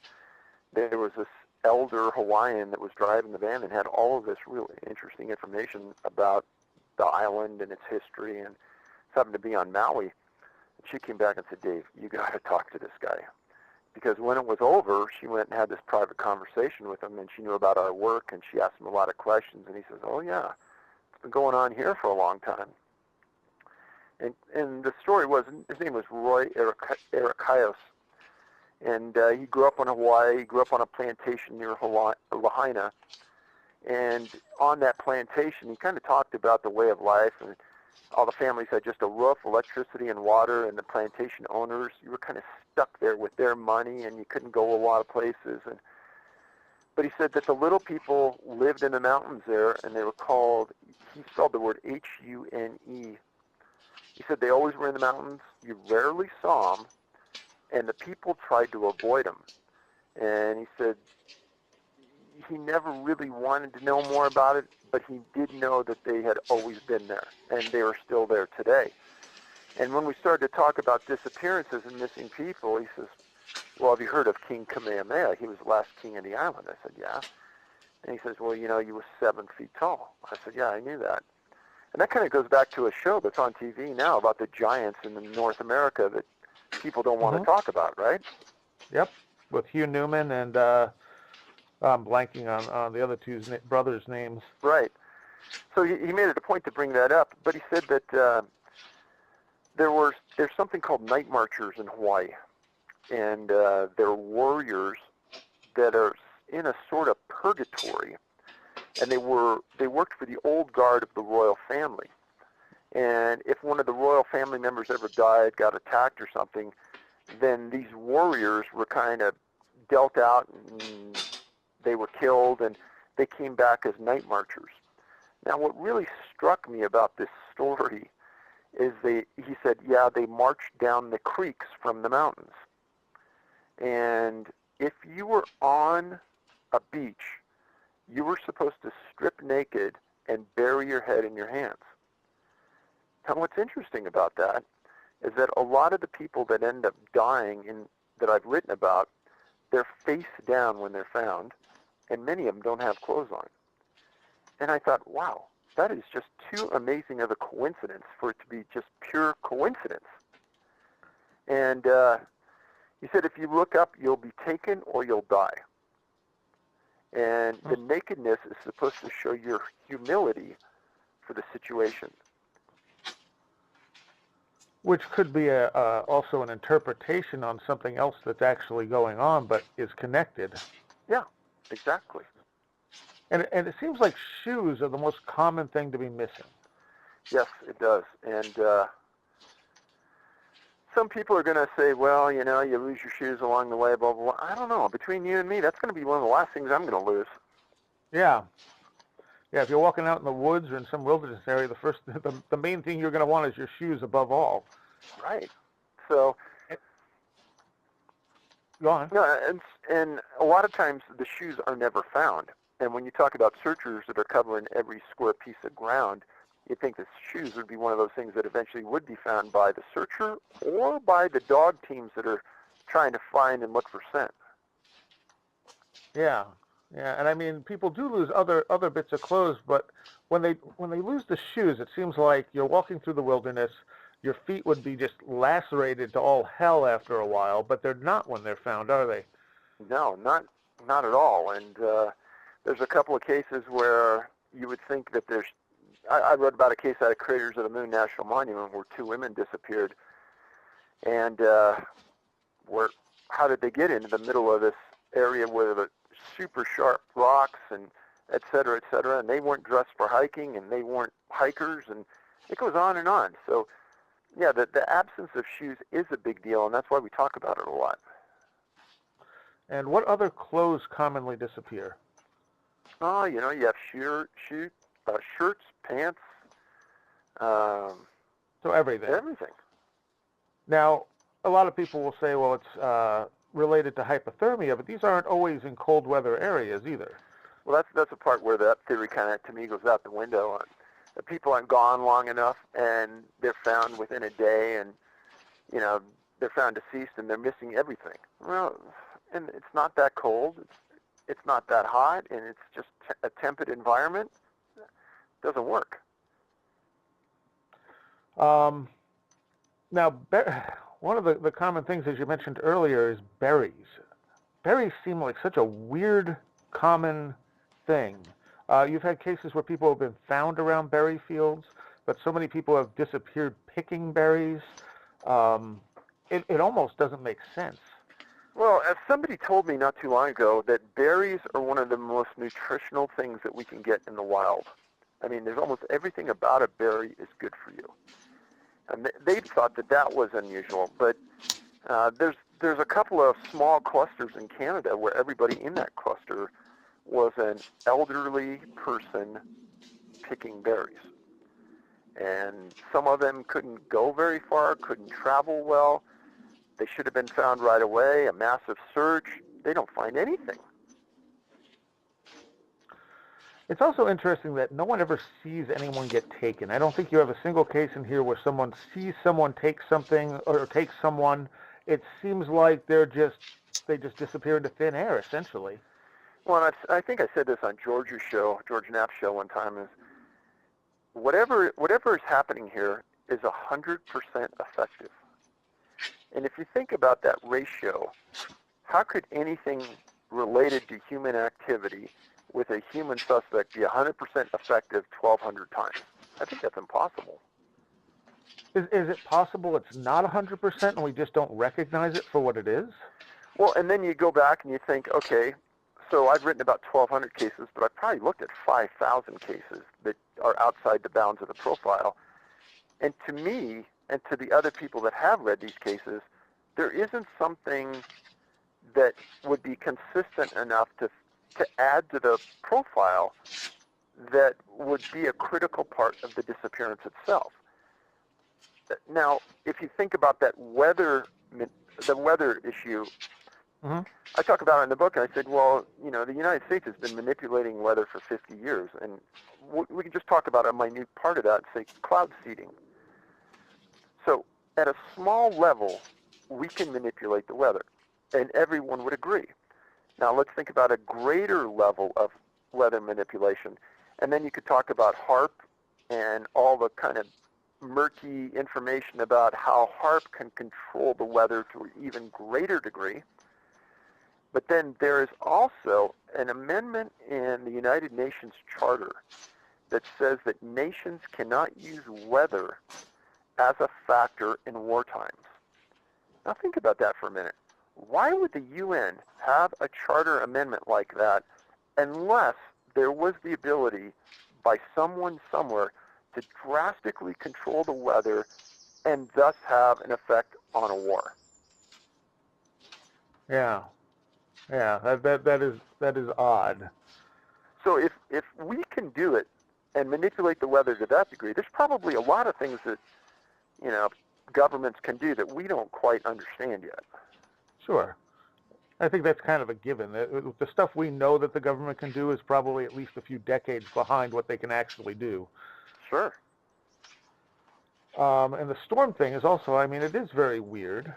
Speaker 1: there was this elder Hawaiian that was driving the van and had all of this really interesting information about the island and its history, and it happened to be on Maui. And she came back and said, "Dave, you got to talk to this guy." Because when it was over, she went and had this private conversation with him, and she knew about our work, and she asked him a lot of questions, and he says, "Oh, yeah, it's been going on here for a long time." And the story was, his name was Roy Ericaios, and he grew up in Hawaii. He grew up on a plantation near Lahaina, and on that plantation, he kind of talked about the way of life, and all the families had just a roof, electricity, and water, and the plantation owners, you were kind of stuck there with their money, and you couldn't go a lot of places. But he said that the little people lived in the mountains there, and they were called, he spelled the word Hune. He said they always were in the mountains. You rarely saw them, and the people tried to avoid them. And he said he never really wanted to know more about it, but he did know that they had always been there, and they are still there today. And when we started to talk about disappearances and missing people, he says, well, have you heard of King Kamehameha? He was the last king of the island. I said, yeah. And he says, well, you know, he was 7 feet tall. I said, yeah, I knew that. And that kind of goes back to a show that's on TV now about the giants in North America that people don't want to talk about, right?
Speaker 2: Yep, with Hugh Newman and I'm blanking on the other two brothers' names.
Speaker 1: Right. So he made it a point to bring that up, but he said that there's something called night marchers in Hawaii, and they're warriors that are in a sort of purgatory, and they worked for the old guard of the royal family. And if one of the royal family members ever died, got attacked or something, then these warriors were kind of dealt out, and they were killed, and they came back as night marchers. Now, what really struck me about this story is he said, yeah, they marched down the creeks from the mountains. And if you were on a beach, you were supposed to strip naked and bury your head in your hands. Now, what's interesting about that is that a lot of the people that end up dying that I've written about, they're face down when they're found, and many of them don't have clothes on. And I thought, wow, that is just too amazing of a coincidence for it to be just pure coincidence. And he said, if you look up, you'll be taken or you'll die. And the nakedness is supposed to show your humility for the situation.
Speaker 2: Which could be also an interpretation on something else that's actually going on, but is connected.
Speaker 1: Yeah, exactly.
Speaker 2: And it seems like shoes are the most common thing to be missing.
Speaker 1: Yes, it does. And some people are going to say, well, you know, you lose your shoes along the way, blah, blah, blah. I don't know. Between you and me, that's going to be one of the last things I'm going to lose.
Speaker 2: Yeah. Yeah, if you're walking out in the woods or in some wilderness area, the main thing you're going to want is your shoes above all.
Speaker 1: Right. So,
Speaker 2: go on.
Speaker 1: No, and a lot of times the shoes are never found. And when you talk about searchers that are covering every square piece of ground, you'd think that shoes would be one of those things that eventually would be found by the searcher or by the dog teams that are trying to find and look for scent.
Speaker 2: Yeah. Yeah, and I mean, people do lose other bits of clothes, but when they lose the shoes, it seems like you're walking through the wilderness, your feet would be just lacerated to all hell after a while, but they're not when they're found, are they?
Speaker 1: No, not at all. And there's a couple of cases where you would think that I wrote about a case out of Craters of the Moon National Monument where 2 women disappeared, and how did they get into the middle of this area where the super sharp rocks and et cetera, and they weren't dressed for hiking, and they weren't hikers, and it goes on and on. So, yeah, the absence of shoes is a big deal, and that's why we talk about it a lot.
Speaker 2: And what other clothes commonly disappear?
Speaker 1: Oh, you know, you have shirts, pants.
Speaker 2: So everything.
Speaker 1: Everything.
Speaker 2: Now, a lot of people will say, well, it's related to hypothermia, but these aren't always in cold weather areas either.
Speaker 1: Well, that's a part where that theory kind of, to me, goes out the window. The people aren't gone long enough, and they're found within a day, and, you know, they're found deceased, and they're missing everything. Well, and it's not that cold. It's not that hot, and it's just a temperate environment. It doesn't work.
Speaker 2: Now, one of the common things, as you mentioned earlier, is berries. Berries seem like such a weird, common thing. You've had cases where people have been found around berry fields, but so many people have disappeared picking berries. It almost doesn't make sense.
Speaker 1: Well, as somebody told me not too long ago, that berries are one of the most nutritional things that we can get in the wild. I mean, there's almost everything about a berry is good for you. And they thought that that was unusual, but there's a couple of small clusters in Canada where everybody in that cluster was an elderly person picking berries. And some of them couldn't go very far, couldn't travel well. They should have been found right away, a massive search. They don't find anything.
Speaker 2: It's also interesting that no one ever sees anyone get taken. I don't think you have a single case in here where someone sees someone take something or take someone. It seems like they just disappear into thin air, essentially.
Speaker 1: Well, I think I said this on George Knapp's show one time, is whatever is happening here is 100% effective. And if you think about that ratio, how could anything related to human activity with a human suspect be 100% effective 1,200 times? I think that's impossible.
Speaker 2: Is it possible it's not 100% and we just don't recognize it for what it is?
Speaker 1: Well, and then you go back and you think, okay, so I've written about 1,200 cases, but I've probably looked at 5,000 cases that are outside the bounds of the profile. And to me, and to the other people that have read these cases, there isn't something that would be consistent enough to add to the profile that would be a critical part of the disappearance itself. Now, if you think about the weather issue,
Speaker 2: mm-hmm.
Speaker 1: I talk about it in the book, and I said, well, you know, the United States has been manipulating weather for 50 years, and we can just talk about a minute part of that, say cloud seeding. So at a small level, we can manipulate the weather, and everyone would agree. Now let's think about a greater level of weather manipulation, and then you could talk about HAARP and all the kind of murky information about how HAARP can control the weather to an even greater degree. But then there is also an amendment in the United Nations Charter that says that nations cannot use weather as a factor in war times. Now think about that for a minute. Why would the UN have a charter amendment like that unless there was the ability by someone somewhere to drastically control the weather and thus have an effect on a war?
Speaker 2: Yeah, that is odd.
Speaker 1: So if we can do it and manipulate the weather to that degree, there's probably a lot of things that, you know, governments can do that we don't quite understand yet.
Speaker 2: Sure. I think that's kind of a given. The stuff we know that the government can do is probably at least a few decades behind what they can actually do.
Speaker 1: Sure.
Speaker 2: And the storm thing is also, I mean, it is very weird.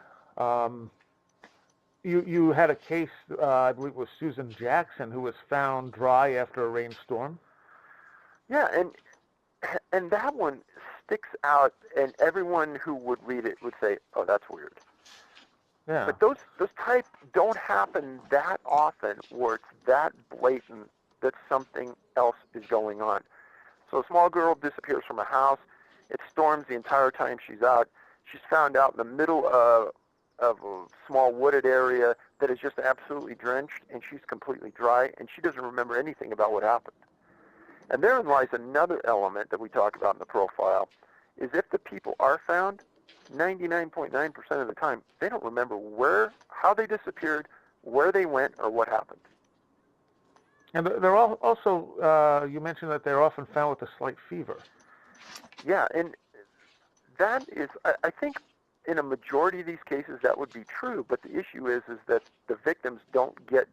Speaker 2: You had a case, I believe it was Susan Jackson, who was found dry after a rainstorm.
Speaker 1: Yeah, and that one sticks out, and everyone who would read it would say, oh, that's weird.
Speaker 2: Yeah.
Speaker 1: But those type don't happen that often where it's that blatant that something else is going on. So a small girl disappears from a house. It storms the entire time she's out. She's found out in the middle of a small wooded area that is just absolutely drenched, and she's completely dry, and she doesn't remember anything about what happened. And therein lies another element that we talk about in the profile, is if the people are found, 99.9% of the time, they don't remember how they disappeared, where they went, or what happened.
Speaker 2: And they're also, you mentioned that they're often found with a slight fever.
Speaker 1: Yeah, and that is, I think in a majority of these cases that would be true, but the issue is that the victims don't get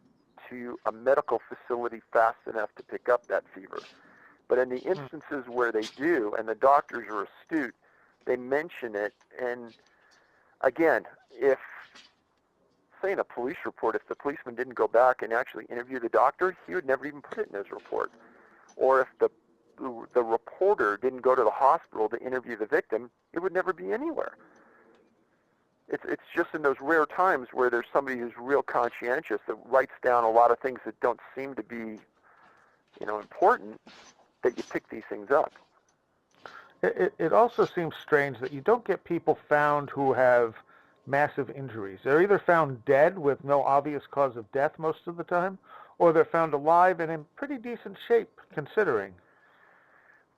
Speaker 1: to a medical facility fast enough to pick up that fever. But in the instances where they do, and the doctors are astute, they mention it. And again, if, say in a police report, if the policeman didn't go back and actually interview the doctor, he would never even put it in his report. Or if the reporter didn't go to the hospital to interview the victim, it would never be anywhere. It's just in those rare times where there's somebody who's real conscientious that writes down a lot of things that don't seem to be, important, that you pick these things up.
Speaker 2: It also seems strange that you don't get people found who have massive injuries. They're either found dead with no obvious cause of death most of the time, or they're found alive and in pretty decent shape, considering.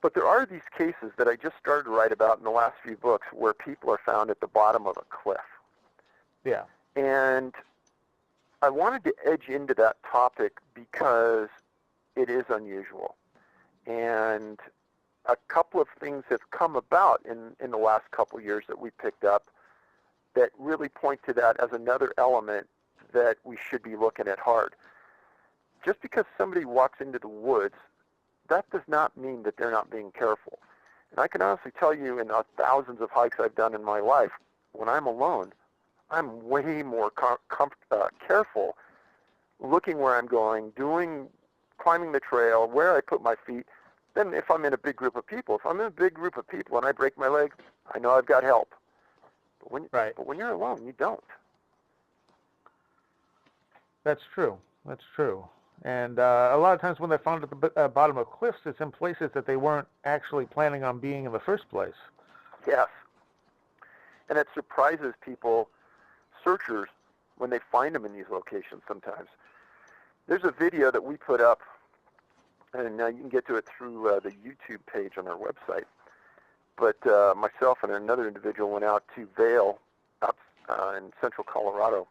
Speaker 1: But there are these cases that I just started to write about in the last few books where people are found at the bottom of a cliff.
Speaker 2: Yeah.
Speaker 1: And I wanted to edge into that topic because it is unusual. And a couple of things have come about in the last couple of years that we picked up that really point to that as another element that we should be looking at hard. Just because somebody walks into the woods, that does not mean that they're not being careful. And I can honestly tell you in the thousands of hikes I've done in my life, when I'm alone, I'm way more careful looking where I'm going, climbing the trail, where I put my feet, than if I'm in a big group of people. If I'm in a big group of people and I break my leg, I know I've got help. But when you're alone, you don't.
Speaker 2: That's true. That's true. And a lot of times when they're found at the bottom of cliffs, it's in places that they weren't actually planning on being in the first place.
Speaker 1: Yes. And it surprises people, searchers, when they find them in these locations sometimes. There's a video that we put up, and you can get to it through the YouTube page on our website. But myself and another individual went out to Vail, out in central Colorado.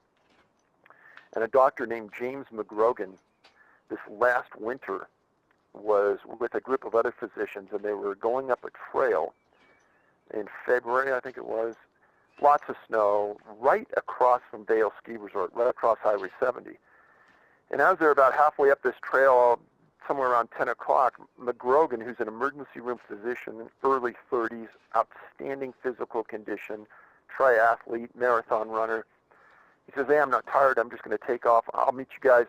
Speaker 1: And a doctor named James McGrogan, this last winter, was with a group of other physicians, and they were going up a trail in February, I think it was, lots of snow, right across from Vail Ski Resort, right across Highway 70. And as they're about halfway up this trail, somewhere around 10 o'clock, McGrogan, who's an emergency room physician, early 30s, outstanding physical condition, triathlete, marathon runner, he says, hey, I'm not tired. I'm just going to take off. I'll meet you guys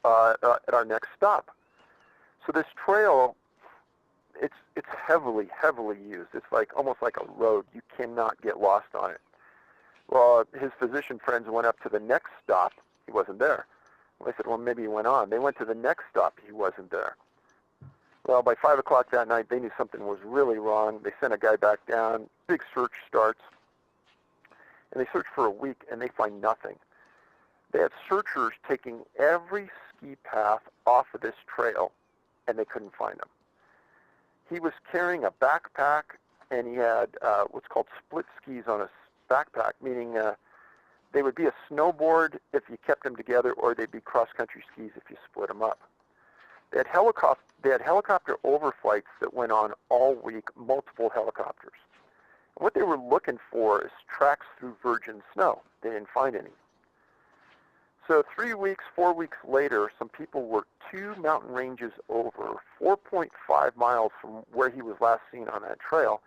Speaker 1: at our next stop. So this trail, it's heavily, heavily used. It's almost like a road. You cannot get lost on it. Well, his physician friends went up to the next stop. He wasn't there. Well, I said, well, maybe he went on. They went to the next stop. He wasn't there. Well, by 5 o'clock that night, they knew something was really wrong. They sent a guy back down. Big search starts. And they search for a week, and they find nothing. They had searchers taking every ski path off of this trail, and they couldn't find him. He was carrying a backpack, and he had what's called split skis on his backpack, meaning they would be a snowboard if you kept them together, or they'd be cross-country skis if you split them up. They had helicopter overflights that went on all week, multiple helicopters. What they were looking for is tracks through virgin snow. They didn't find any. So 4 weeks later, some people were 2 mountain ranges over, 4.5 miles from where he was last seen on that trail,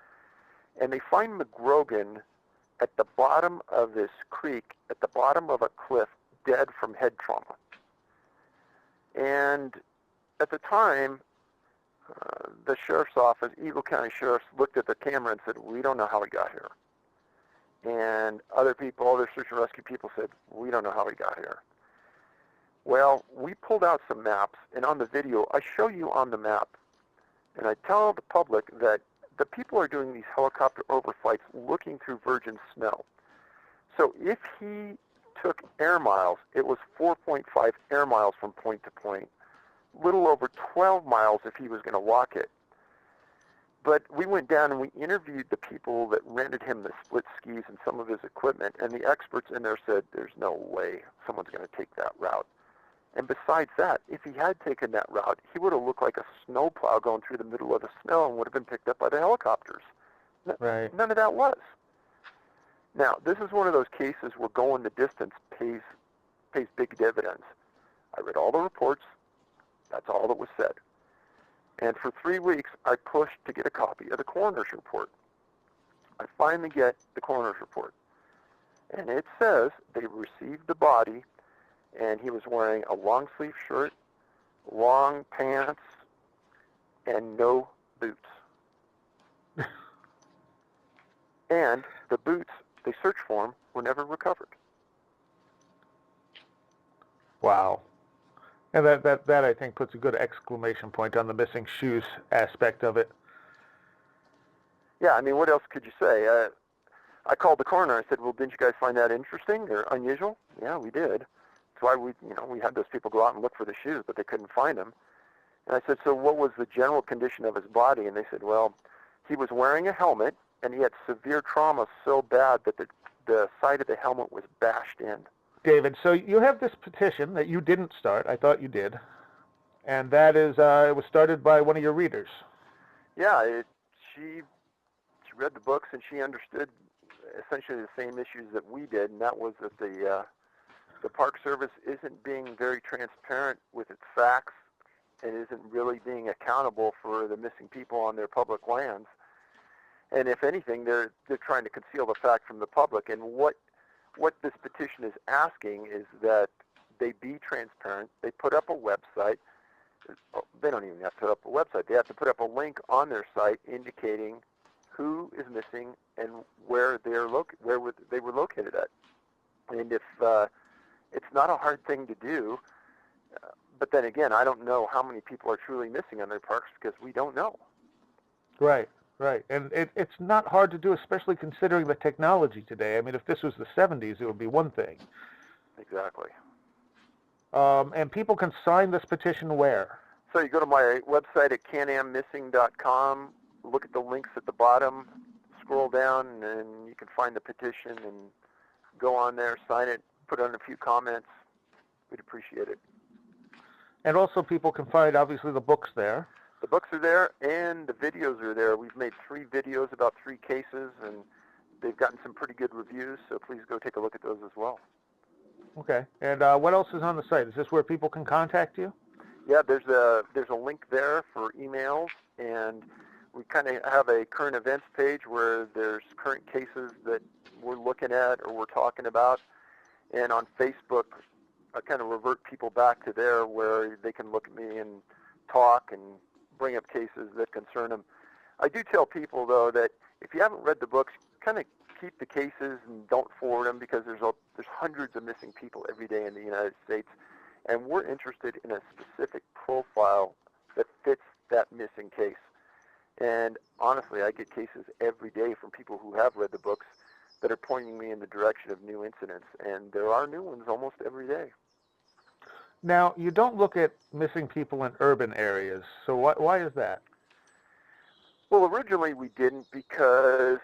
Speaker 1: and they find McGrogan at the bottom of this creek, at the bottom of a cliff, dead from head trauma. And at the time, the sheriff's office, Eagle County Sheriff's, looked at the camera and said, we don't know how he got here. And other search and rescue people said, we don't know how he got here. Well, we pulled out some maps, and on the video, I show you on the map, and I tell the public that the people are doing these helicopter overflights looking through virgin snow. So if he took air miles, it was 4.5 air miles from point to point, little over 12 miles if he was going to walk it. But we went down and we interviewed the people that rented him the split skis and some of his equipment, and the experts in there said there's no way someone's going to take that route. And besides that, if he had taken that route, he would have looked like a snowplow going through the middle of the snow and would have been picked up by the helicopters.
Speaker 2: Right.
Speaker 1: None of that was. Now, this is one of those cases where going the distance pays big dividends. I read all the reports. That's all that was said. And for 3 weeks, I pushed to get a copy of the coroner's report. I finally get the coroner's report. And it says they received the body, and he was wearing a long-sleeve shirt, long pants, and no boots. And the boots they searched for him were never recovered.
Speaker 2: Wow. And that I think puts a good exclamation point on the missing shoes aspect of it.
Speaker 1: Yeah, I mean, what else could you say? I called the coroner. I said, well, didn't you guys find that interesting or unusual? Yeah, we did. That's why we had those people go out and look for the shoes, but they couldn't find them. And I said, so what was the general condition of his body? And they said, well, he was wearing a helmet, and he had severe trauma so bad that the side of the helmet was bashed in.
Speaker 2: David, so you have this petition that you didn't start. I thought you did. And that is, it was started by one of your readers.
Speaker 1: Yeah, she read the books, and she understood essentially the same issues that we did, and that was that the Park Service isn't being very transparent with its facts and isn't really being accountable for the missing people on their public lands. And if anything, they're trying to conceal the fact from the public. And what this petition is asking is that they be transparent. They put up a website. They don't even have to put up a website. They have to put up a link on their site indicating who is missing and where they were located at. And if it's not a hard thing to do, but then again, I don't know how many people are truly missing on their parks because we don't know.
Speaker 2: Right. Right, and it's not hard to do, especially considering the technology today. I mean, if this was the 70s, it would be one thing.
Speaker 1: Exactly.
Speaker 2: And people can sign this petition where?
Speaker 1: So you go to my website at canammissing.com, look at the links at the bottom, scroll down, and you can find the petition and go on there, sign it, put on a few comments. We'd appreciate it.
Speaker 2: And also people can find, obviously, the books there.
Speaker 1: The books are there, and the videos are there. We've made 3 videos about 3 cases, and they've gotten some pretty good reviews, so please go take a look at those as well.
Speaker 2: Okay. And what else is on the site? Is this where people can contact you?
Speaker 1: Yeah, there's a link there for emails, and we kind of have a current events page where there's current cases that we're looking at or we're talking about. And on Facebook, I kind of revert people back to there where they can look at me and talk and bring up cases that concern them. I do tell people, though, that if you haven't read the books, kind of keep the cases and don't forward them because there's hundreds of missing people every day in the United States, and we're interested in a specific profile that fits that missing case. And honestly, I get cases every day from people who have read the books that are pointing me in the direction of new incidents, and there are new ones almost every day.
Speaker 2: Now, you don't look at missing people in urban areas, so why is that?
Speaker 1: Well, originally we didn't because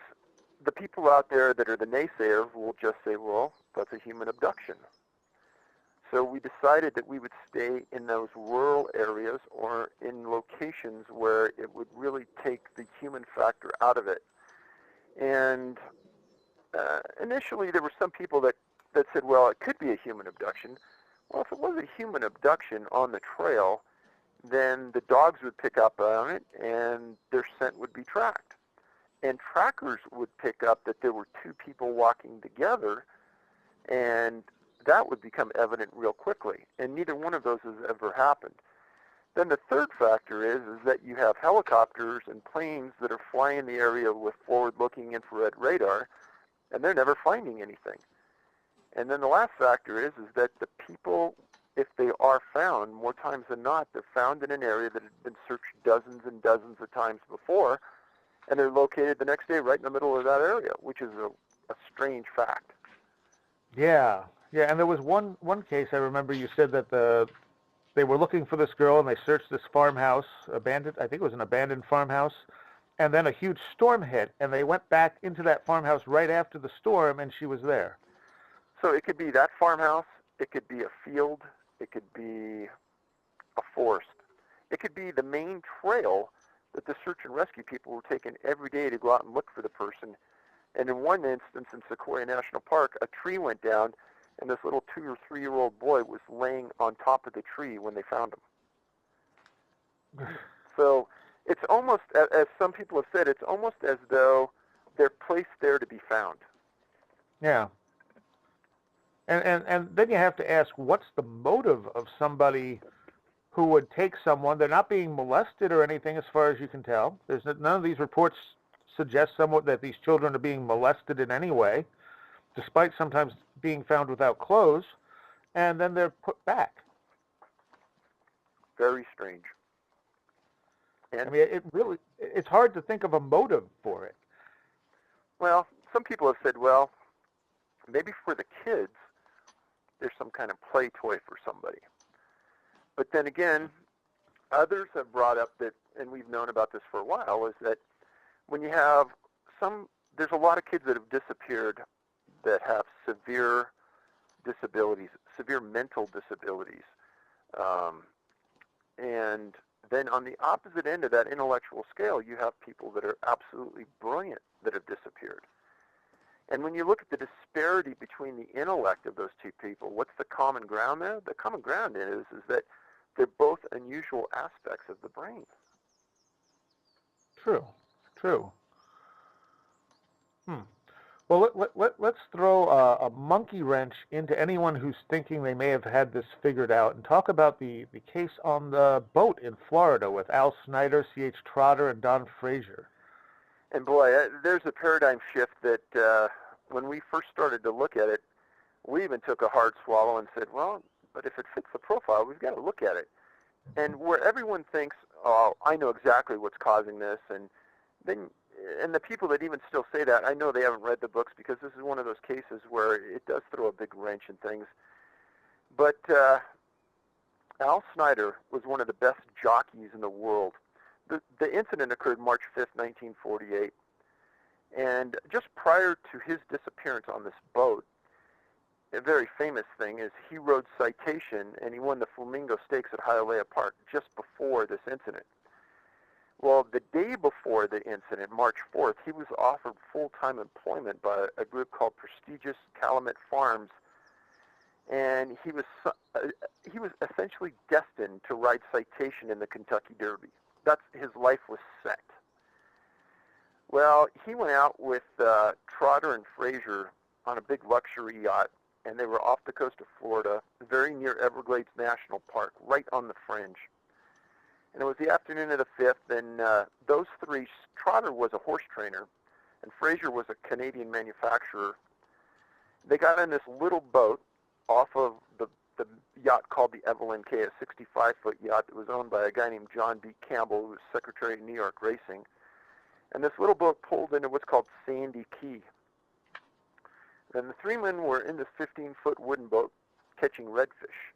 Speaker 1: the people out there that are the naysayers will just say, well, that's a human abduction. So we decided that we would stay in those rural areas or in locations where it would really take the human factor out of it. And initially there were some people that said, well, it could be a human abduction. Well, if it was a human abduction on the trail, then the dogs would pick up on it and their scent would be tracked. And trackers would pick up that there were 2 people walking together, and that would become evident real quickly. And neither one of those has ever happened. Then the third factor is that you have helicopters and planes that are flying in the area with forward-looking infrared radar, and they're never finding anything. And then the last factor is that the people, if they are found, more times than not, they're found in an area that had been searched dozens and dozens of times before, and they're located the next day right in the middle of that area, which is a strange fact.
Speaker 2: Yeah, and there was one case I remember you said that they were looking for this girl and they searched this farmhouse, I think it was an abandoned farmhouse, and then a huge storm hit, and they went back into that farmhouse right after the storm, and she was there.
Speaker 1: So it could be that farmhouse, it could be a field, it could be a forest. It could be the main trail that the search and rescue people were taking every day to go out and look for the person. And in one instance in Sequoia National Park, a tree went down, and this little 2 or 3-year-old boy was laying on top of the tree when they found him. So it's almost, as some people have said, it's almost as though they're placed there to be found.
Speaker 2: Yeah. And then you have to ask, what's the motive of somebody who would take someone? They're not being molested or anything as far as you can tell. None of these reports suggest somewhat that these children are being molested in any way, despite sometimes being found without clothes, and then they're put back.
Speaker 1: Very strange.
Speaker 2: And I mean, it's hard to think of a motive for it.
Speaker 1: Well, some people have said, well, maybe for the kids, there's some kind of play toy for somebody. But then again, others have brought up that, and we've known about this for a while, is that when you have there's a lot of kids that have disappeared that have severe disabilities, severe mental disabilities. And then on the opposite end of that intellectual scale, you have people that are absolutely brilliant that have disappeared. And when you look at the disparity between the intellect of those two people, what's the common ground there? The common ground is that they're both unusual aspects of the brain.
Speaker 2: True. Well, let's throw a monkey wrench into anyone who's thinking they may have had this figured out and talk about the case on the boat in Florida with Al Snider, C.H. Trotter, and Don Frazier.
Speaker 1: And boy, there's a paradigm shift that when we first started to look at it, we even took a hard swallow and said, well, but if it fits the profile, we've got to look at it. And where everyone thinks, oh, I know exactly what's causing this, and the people that even still say that, I know they haven't read the books, because this is one of those cases where it does throw a big wrench in things. But Al Snider was one of the best jockeys in the world. The incident occurred March 5th, 1948. And just prior to his disappearance on this boat, a very famous thing is he rode Citation, and he won the Flamingo Stakes at Hialeah Park just before this incident. Well, the day before the incident, March 4th, he was offered full-time employment by a group called Prestigious Calumet Farms, and he was essentially destined to ride Citation in the Kentucky Derby. His life was set. Well, he went out with Trotter and Frazier on a big luxury yacht, and they were off the coast of Florida, very near Everglades National Park, right on the fringe. And it was the afternoon of the 5th, and those three, Trotter was a horse trainer, and Frazier was a Canadian manufacturer. They got in this little boat off of the yacht called the Evelyn K, a 65-foot yacht that was owned by a guy named John B. Campbell, who was Secretary of New York Racing. And this little boat pulled into what's called Sandy Key. And the three men were in this 15-foot wooden boat catching redfish.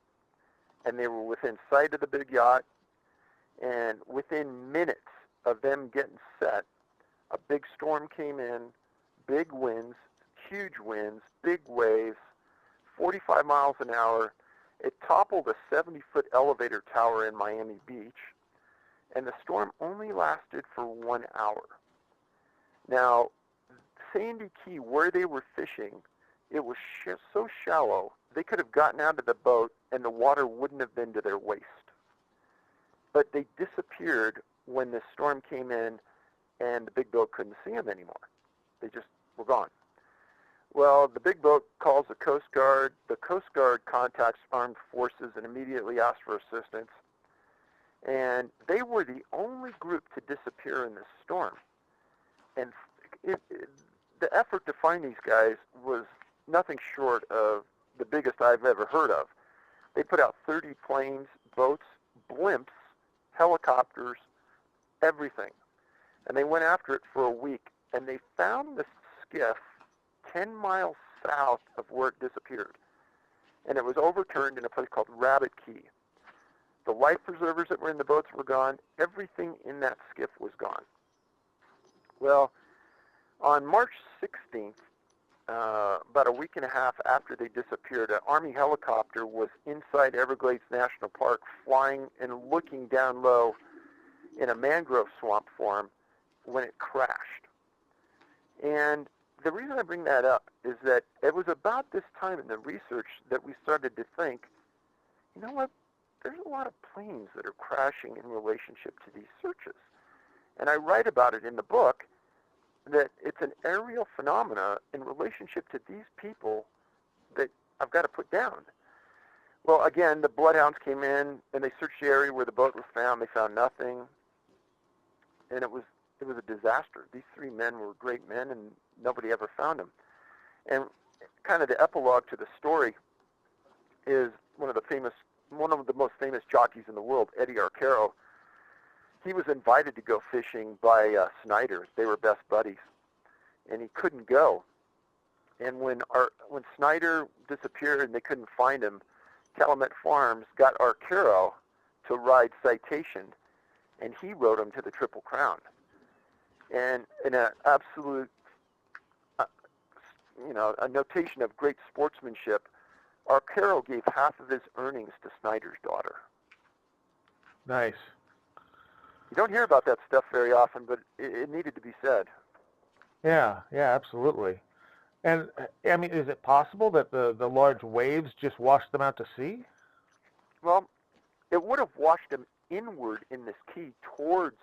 Speaker 1: And they were within sight of the big yacht. And within minutes of them getting set, a big storm came in, big winds, huge winds, big waves, 45 miles an hour. It toppled a 70-foot elevator tower in Miami Beach. And the storm only lasted for 1 hour. Now, Sandy Key, where they were fishing, it was so shallow, they could have gotten out of the boat and the water wouldn't have been to their waist. But they disappeared when the storm came in and the big boat couldn't see them anymore. They just were gone. Well, the big boat calls the Coast Guard. The Coast Guard contacts armed forces and immediately asks for assistance. And they were the only group to disappear in this storm. And the effort to find these guys was nothing short of the biggest I've ever heard of. They put out 30 planes, boats, blimps, helicopters, everything. And they went after it for a week. And they found this skiff 10 miles south of where it disappeared. And it was overturned in a place called Rabbit Key. The life preservers that were in the boats were gone. Everything in that skiff was gone. Well, on March 16th, about a week and a half after they disappeared, an Army helicopter was inside Everglades National Park flying and looking down low in a mangrove swamp for them when it crashed. And the reason I bring that up is that it was about this time in the research that we started to think, you know what, there's a lot of planes that are crashing in relationship to these searches. And I write about it in the book that it's an aerial phenomena in relationship to these people that I've got to put down. Well, again, the bloodhounds came in and they searched the area where the boat was found. They found nothing. And it was a disaster. These three men were great men and nobody ever found them. And kind of the epilogue to the story is one of the most famous jockeys in the world, Eddie Arcaro. He was invited to go fishing by Snider. They were best buddies. and he couldn't go. And when Snider disappeared and they couldn't find him, Calumet Farms got Arcaro to ride Citation, and he rode him to the Triple Crown. And in an absolute, a notation of great sportsmanship, Arcaro gave half of his earnings to Snider's daughter.
Speaker 2: Nice.
Speaker 1: You don't hear about that stuff very often, but it needed to be said.
Speaker 2: Yeah, absolutely. And, I mean, is it possible that the large waves just washed them out to sea?
Speaker 1: Well, it would have washed them inward in this key towards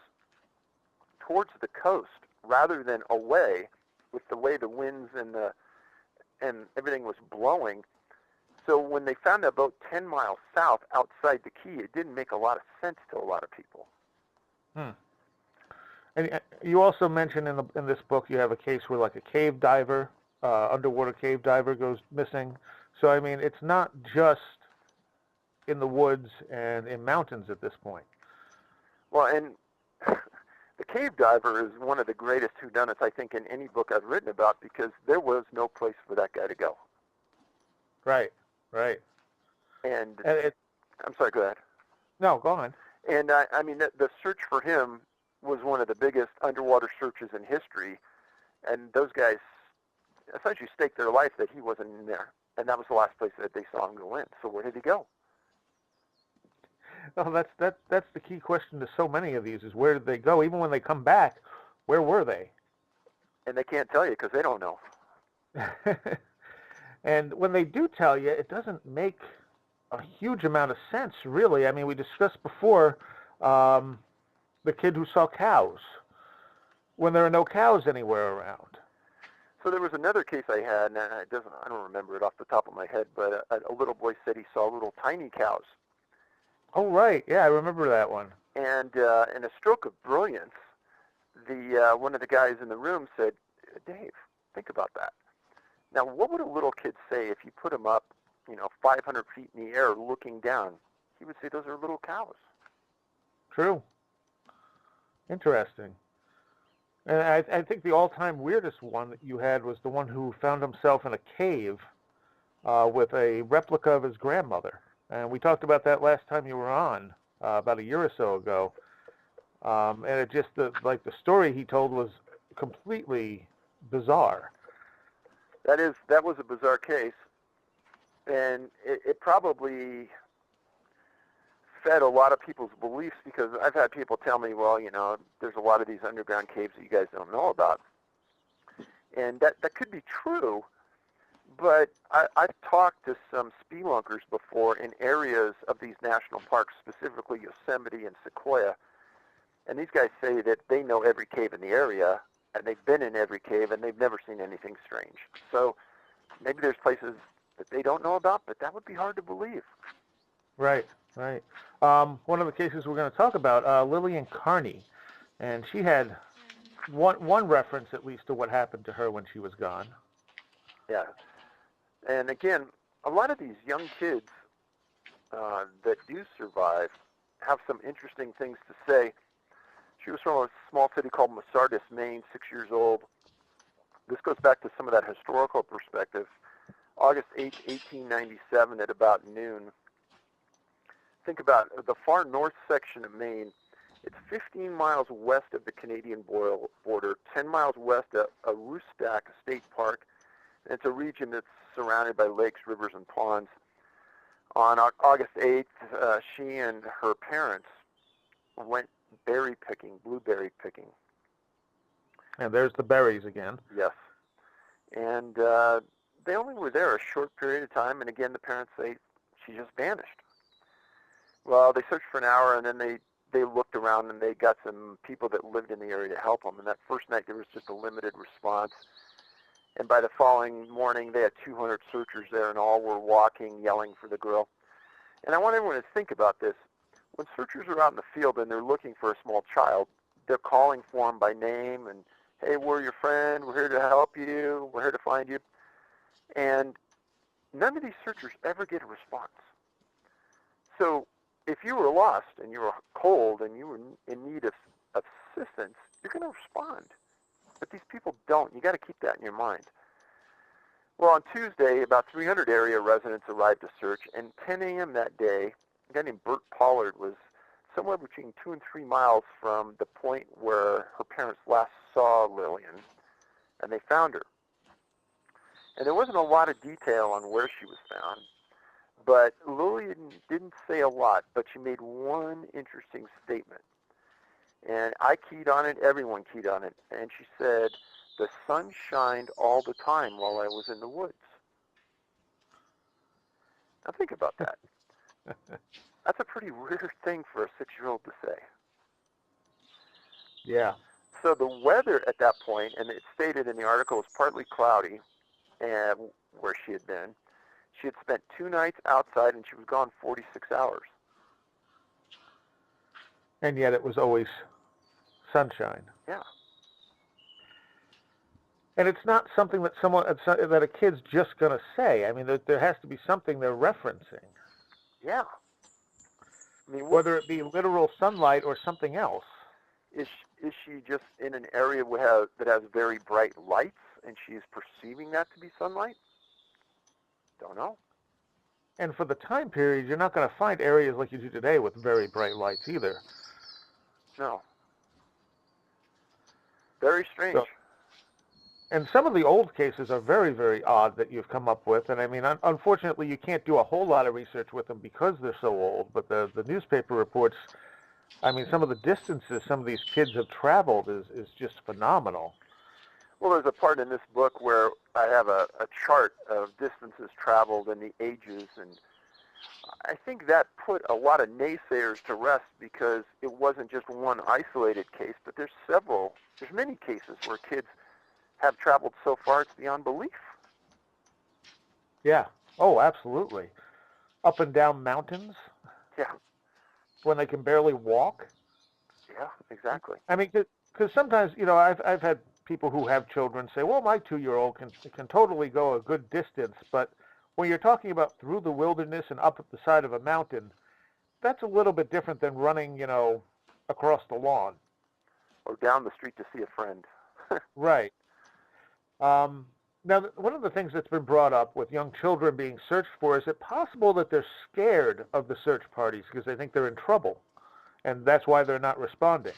Speaker 1: the coast rather than away, with the way the winds and everything was blowing. So when they found that boat 10 miles south outside the key, it didn't make a lot of sense to a lot of people.
Speaker 2: And you also mentioned in this book you have a case where like a cave diver, underwater cave diver goes missing. So I mean, it's not just in the woods and in mountains at this point.
Speaker 1: Well, and the cave diver is one of the greatest whodunits, I think, in any book I've written about, because there was no place for that guy to go.
Speaker 2: Right.
Speaker 1: And
Speaker 2: I'm
Speaker 1: sorry, go ahead.
Speaker 2: No, go on.
Speaker 1: And I mean, the search for him was one of the biggest underwater searches in history, and those guys essentially staked their life that he wasn't in there, and that was the last place that they saw him go in. So where did he go?
Speaker 2: Well, that's the key question to so many of these, is where did they go? Even when they come back, where were they?
Speaker 1: And they can't tell you because they don't know.
Speaker 2: And when they do tell you, it doesn't make a huge amount of sense, really. I mean, we discussed before the kid who saw cows when there are no cows anywhere around.
Speaker 1: So there was another case I had, and I don't remember it off the top of my head, but a little boy said he saw little tiny cows.
Speaker 2: Oh, right. Yeah, I remember that one.
Speaker 1: And in a stroke of brilliance, one of the guys in the room said, "Dave, think about that. Now, what would a little kid say if you put him up, 500 feet in the air looking down? He would say, those are little cows."
Speaker 2: True. Interesting. And I think the all-time weirdest one that you had was the one who found himself in a cave with a replica of his grandmother. And we talked about that last time you were on, about a year or so ago. And it just, the story he told was completely bizarre.
Speaker 1: That was a bizarre case, and it probably fed a lot of people's beliefs, because I've had people tell me, well, there's a lot of these underground caves that you guys don't know about. And that could be true, but I've talked to some spelunkers before in areas of these national parks, specifically Yosemite and Sequoia, and these guys say that they know every cave in the area, and they've been in every cave, and they've never seen anything strange. So maybe there's places that they don't know about, but that would be hard to believe.
Speaker 2: Right. One of the cases we're going to talk about, Lillian Carney, and she had one reference at least to what happened to her when she was gone.
Speaker 1: Yeah. And again, a lot of these young kids that do survive have some interesting things to say. She was from a small city called Masardis, Maine, 6 years old. This goes back to some of that historical perspective. August 8, 1897 at about noon. Think about the far north section of Maine. It's 15 miles west of the Canadian border, 10 miles west of Aroostook State Park. And it's a region that's surrounded by lakes, rivers, and ponds. On August 8th, she and her parents went blueberry picking.
Speaker 2: And there's the berries again.
Speaker 1: Yes. And they only were there a short period of time, and again, the parents say she just vanished. Well, they searched for an hour, and then they looked around, and they got some people that lived in the area to help them. And that first night, there was just a limited response. And by the following morning, they had 200 searchers there, and all were walking, yelling for the girl. And I want everyone to think about this. When searchers are out in the field and they're looking for a small child, they're calling for him by name, and, hey, we're your friend, we're here to help you, we're here to find you. And none of these searchers ever get a response. So if you were lost and you were cold and you were in need of assistance, you're going to respond. but these people don't. You got to keep that in your mind. Well, on Tuesday, about 300 area residents arrived to search, and 10 a.m. that day, a guy named Bert Pollard was somewhere between 2 and 3 miles from the point where her parents last saw Lillian, and they found her. And there wasn't a lot of detail on where she was found, but Lillian didn't say a lot, but she made one interesting statement. And I keyed on it, everyone keyed on it, and she said, "The sun shined all the time while I was in the woods." Now think about that. That's a pretty weird thing for a 6-year-old to say.
Speaker 2: Yeah.
Speaker 1: So the weather at that point, and it stated in the article, was partly cloudy, and where she had been. She had spent 2 nights outside, and she was gone 46 hours.
Speaker 2: And yet it was always sunshine.
Speaker 1: Yeah.
Speaker 2: And it's not something that that a kid's just going to say. I mean, there has to be something they're referencing.
Speaker 1: Yeah. I mean,
Speaker 2: whether it be literal sunlight or something else.
Speaker 1: Is she just in an area that has very bright lights, and she's perceiving that to be sunlight? Don't know.
Speaker 2: And for the time period, you're not going to find areas like you do today with very bright lights either.
Speaker 1: No. Very strange.
Speaker 2: So, and some of the old cases are very, very odd that you've come up with. And I mean, unfortunately, you can't do a whole lot of research with them because they're so old. But the newspaper reports, I mean, some of the distances some of these kids have traveled is just phenomenal.
Speaker 1: Well, there's a part in this book where I have a chart of distances traveled and the ages, and I think that put a lot of naysayers to rest because it wasn't just one isolated case, but there's many cases where kids have traveled so far it's beyond belief.
Speaker 2: Yeah. Oh, absolutely. Up and down mountains.
Speaker 1: Yeah.
Speaker 2: When they can barely walk.
Speaker 1: Yeah, exactly.
Speaker 2: I mean, because sometimes, you know, I've had people who have children say, well, my 2-year-old can totally go a good distance, but when you're talking about through the wilderness and up at the side of a mountain, that's a little bit different than running, you know, across the lawn.
Speaker 1: Or down the street to see a friend.
Speaker 2: Right. Now, one of the things that's been brought up with young children being searched for, is it possible that they're scared of the search parties because they think they're in trouble, and that's why they're not responding?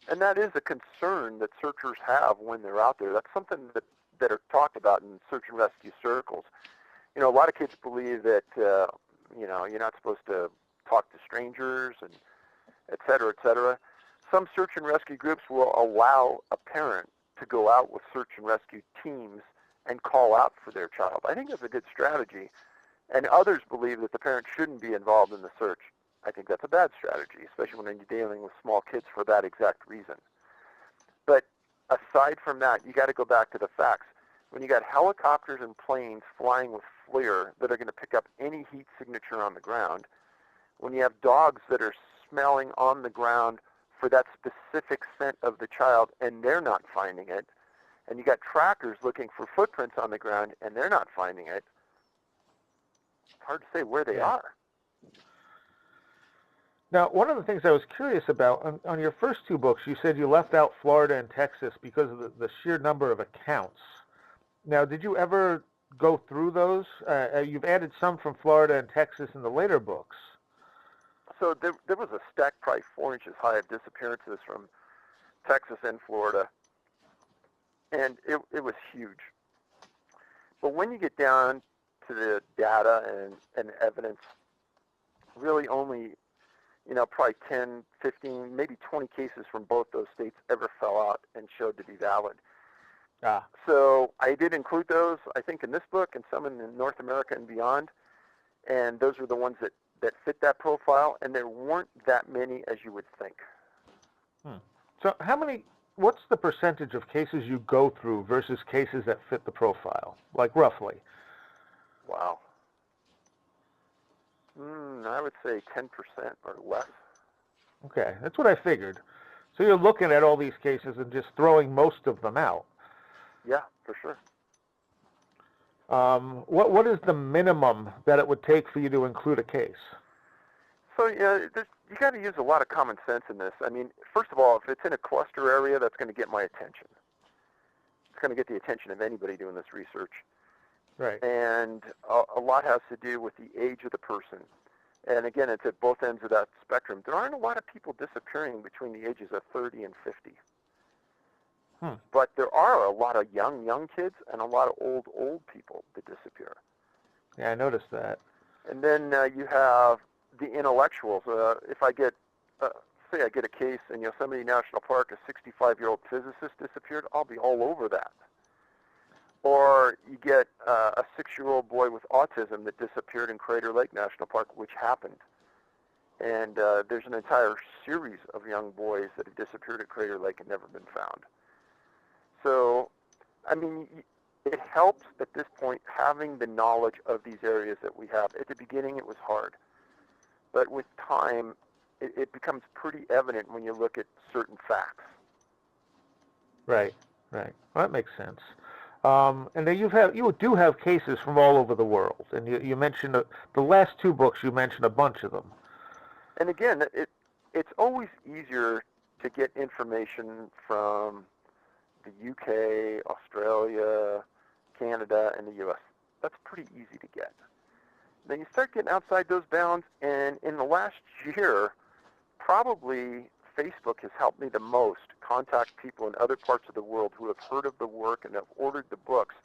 Speaker 1: And that is a concern that searchers have when they're out there. That's something that are talked about in search and rescue circles. You know, a lot of kids believe that, you know, you're not supposed to talk to strangers and et cetera, et cetera. Some search and rescue groups will allow a parent to go out with search and rescue teams and call out for their child. I think that's a good strategy. And others believe that the parent shouldn't be involved in the search. I think that's a bad strategy, especially when you're dealing with small kids for that exact reason. But aside from that, you got to go back to the facts. When you got helicopters and planes flying with FLIR that are going to pick up any heat signature on the ground, when you have dogs that are smelling on the ground for that specific scent of the child and they're not finding it, and you got trackers looking for footprints on the ground and they're not finding it, it's hard to say where they are.
Speaker 2: Now, one of the things I was curious about, on your first 2 books, you said you left out Florida and Texas because of the sheer number of accounts. Now, did you ever go through those? You've added some from Florida and Texas in the later books.
Speaker 1: So there was a stack probably 4 inches high of disappearances from Texas and Florida, and it was huge. But when you get down to the data and evidence, really only, you know, probably 10, 15, maybe 20 cases from both those states ever fell out and showed to be valid. So I did include those, I think, in this book and some in North America and beyond, and those were the ones that fit that profile, and there weren't that many as you would think.
Speaker 2: So what's the percentage of cases you go through versus cases that fit the profile, like roughly?
Speaker 1: Wow. I would say 10% or less.
Speaker 2: Okay, that's what I figured. So you're looking at all these cases and just throwing most of them out.
Speaker 1: Yeah, for sure.
Speaker 2: What is the minimum that it would take for you to include a case?
Speaker 1: So, yeah, you got to use a lot of common sense in this. I mean, first of all, if it's in a cluster area, that's going to get my attention. it's going to get the attention of anybody doing this research.
Speaker 2: Right.
Speaker 1: And a lot has to do with the age of the person. And again, it's at both ends of that spectrum. There aren't a lot of people disappearing between the ages of 30 and 50. But there are a lot of young kids and a lot of old people that disappear.
Speaker 2: Yeah, I noticed that.
Speaker 1: And then you have the intellectuals. If I get, say I get a case in Yosemite National Park, a 65-year-old physicist disappeared, I'll be all over that. Or you get a 6-year-old boy with autism that disappeared in Crater Lake National Park, which happened. And there's an entire series of young boys that have disappeared at Crater Lake and never been found. So, I mean, it helps at this point having the knowledge of these areas that we have. At the beginning, it was hard. But with time, it becomes pretty evident when you look at certain facts.
Speaker 2: Right. Well, that makes sense. And then you do have cases from all over the world. And you mentioned the last 2 books, you mentioned a bunch of them.
Speaker 1: And again, it's always easier to get information from the UK, Australia, Canada, and the U.S. That's pretty easy to get. Then you start getting outside those bounds, and in the last year, probably Facebook has helped me the most contact people in other parts of the world who have heard of the work and have ordered the books,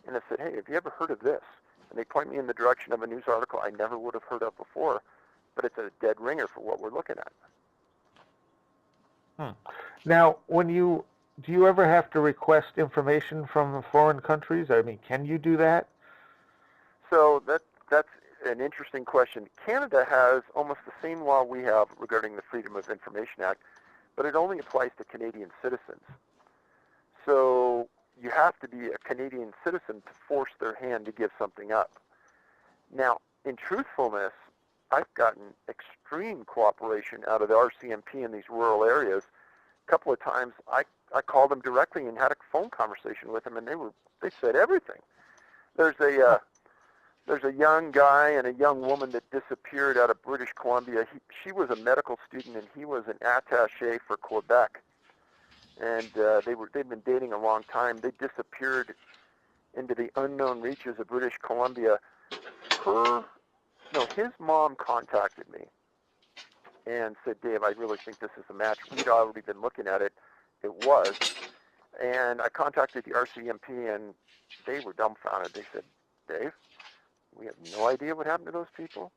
Speaker 1: and have said, hey, have you ever heard of this? And they point me in the direction of a news article I never would have heard of before, but it's a dead ringer for what we're looking at.
Speaker 2: Now, do you ever have to request information from foreign countries? I mean, can you do that?
Speaker 1: So that's an interesting question. Canada has almost the same law we have regarding the Freedom of Information Act, but it only applies to Canadian citizens. So you have to be a Canadian citizen to force their hand to give something up. Now, in truthfulness, I've gotten extreme cooperation out of the RCMP in these rural areas. A couple of times I called them directly and had a phone conversation with them, and they said everything. There's a young guy and a young woman that disappeared out of British Columbia. She was a medical student, and he was an attaché for Quebec. And they'd been dating a long time. They disappeared into the unknown reaches of British Columbia. His mom contacted me and said, Dave, I really think this is a match. We'd already been looking at it. It was. And I contacted the RCMP, and they were dumbfounded. They said, Dave, we have no idea what happened to those people.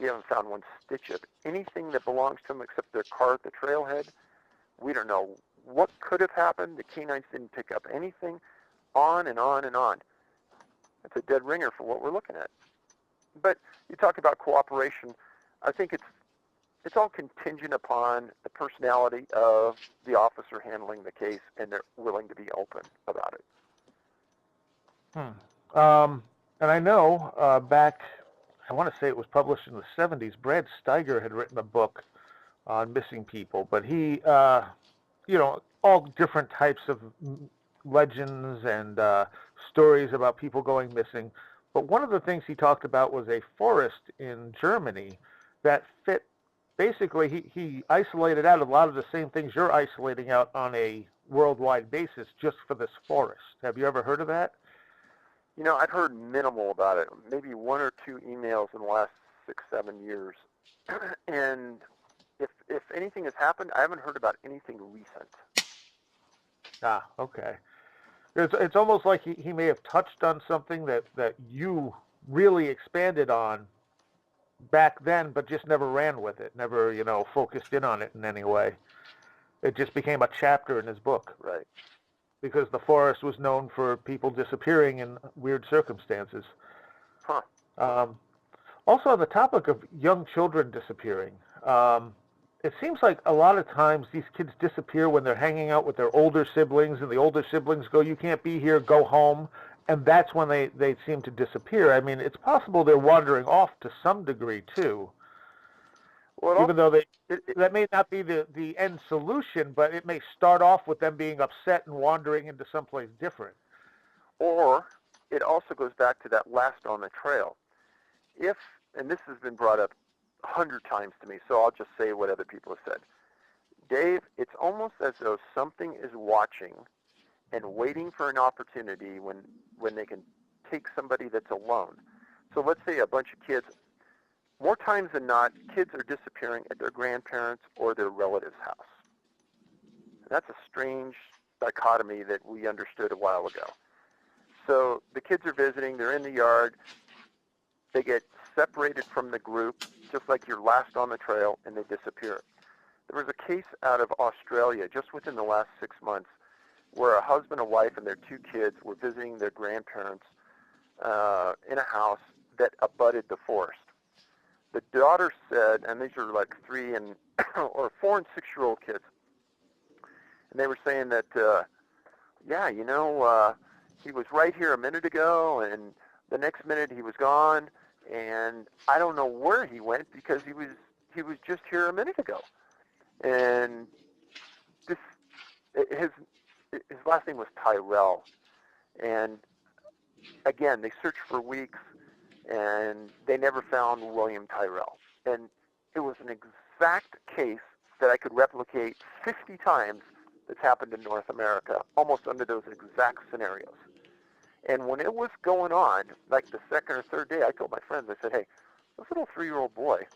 Speaker 1: We haven't found one stitch of anything that belongs to them except their car at the trailhead. We don't know what could have happened. The canines didn't pick up anything. On and on and on. That's a dead ringer for what we're looking at. But you talk about cooperation. I think it's all contingent upon the personality of the officer handling the case, and they're willing to be open about it.
Speaker 2: And I know back, I want to say it was published in the 70s, Brad Steiger had written a book on missing people, but he, all different types of legends and stories about people going missing. But one of the things he talked about was a forest in Germany that fit, basically he isolated out a lot of the same things you're isolating out on a worldwide basis just for this forest. Have you ever heard of that?
Speaker 1: I've heard minimal about it, maybe 1 or 2 emails in the last 6-7 years. And if anything has happened, I haven't heard about anything recent.
Speaker 2: Ah, okay. It's almost like he may have touched on something that you really expanded on back then, but just never ran with it, never, focused in on it in any way. It just became a chapter in his book.
Speaker 1: Right.
Speaker 2: Because the forest was known for people disappearing in weird circumstances.
Speaker 1: Huh.
Speaker 2: Also, on the topic of young children disappearing, it seems like a lot of times these kids disappear when they're hanging out with their older siblings, and the older siblings go, you can't be here, go home, and that's when they seem to disappear. I mean, it's possible they're wandering off to some degree, too. Well, even though that may not be the end solution, but it may start off with them being upset and wandering into someplace different.
Speaker 1: Or it also goes back to that last on the trail. And this has been brought up 100 times to me, so I'll just say what other people have said. Dave, it's almost as though something is watching and waiting for an opportunity when they can take somebody that's alone. So let's say a bunch of kids, more times than not, kids are disappearing at their grandparents' or their relatives' house. And that's a strange dichotomy that we understood a while ago. So the kids are visiting, they're in the yard, they get separated from the group, just like you're last on the trail, and they disappear. There was a case out of Australia just within the last 6 months where a husband and wife and their 2 kids were visiting their grandparents in a house that abutted the forest. The daughter said, and these are like 3 and or 4 and 6-year-old kids, and they were saying that, he was right here a minute ago, and the next minute he was gone, and I don't know where he went because he was just here a minute ago. And his last name was Tyrell, and again, they searched for weeks, and they never found William Tyrell. And it was an exact case that I could replicate 50 times that's happened in North America, almost under those exact scenarios. And when it was going on, like the second or third day, I told my friends, I said, hey, this little 3-year-old boy,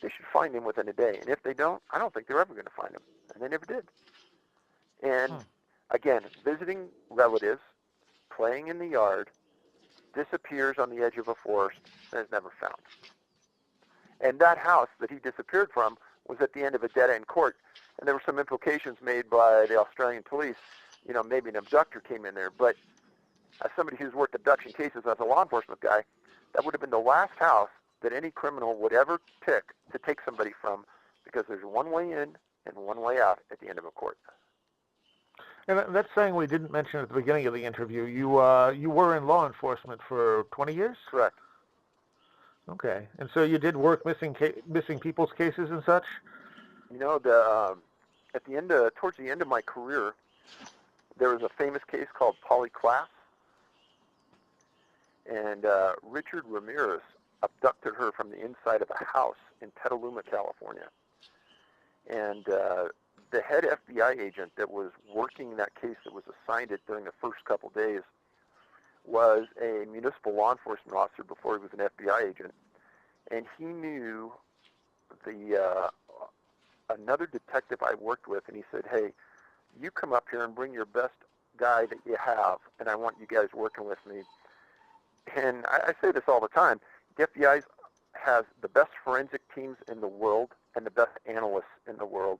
Speaker 1: they should find him within a day. And if they don't, I don't think they're ever going to find him. And they never did. And again, visiting relatives, playing in the yard, disappears on the edge of a forest, and is never found. And that house that he disappeared from was at the end of a dead-end court. And there were some implications made by the Australian police. Maybe an abductor came in there. But as somebody who's worked abduction cases as a law enforcement guy, that would have been the last house that any criminal would ever pick to take somebody from, because there's one way in and one way out at the end of a court.
Speaker 2: And that's something we didn't mention at the beginning of the interview. You were in law enforcement for 20 years?
Speaker 1: Correct.
Speaker 2: Okay. And so you did work missing people's cases and such?
Speaker 1: Towards the end of my career, there was a famous case called Paulides, and Richard Ramirez abducted her from the inside of a house in Petaluma, California. And the head FBI agent that was working that case, that was assigned it during the first couple days, was a municipal law enforcement officer before he was an FBI agent. And he knew another detective I worked with, and he said, hey, you come up here and bring your best guy that you have, and I want you guys working with me. And I say this all the time. The FBI has the best forensic teams in the world and the best analysts in the world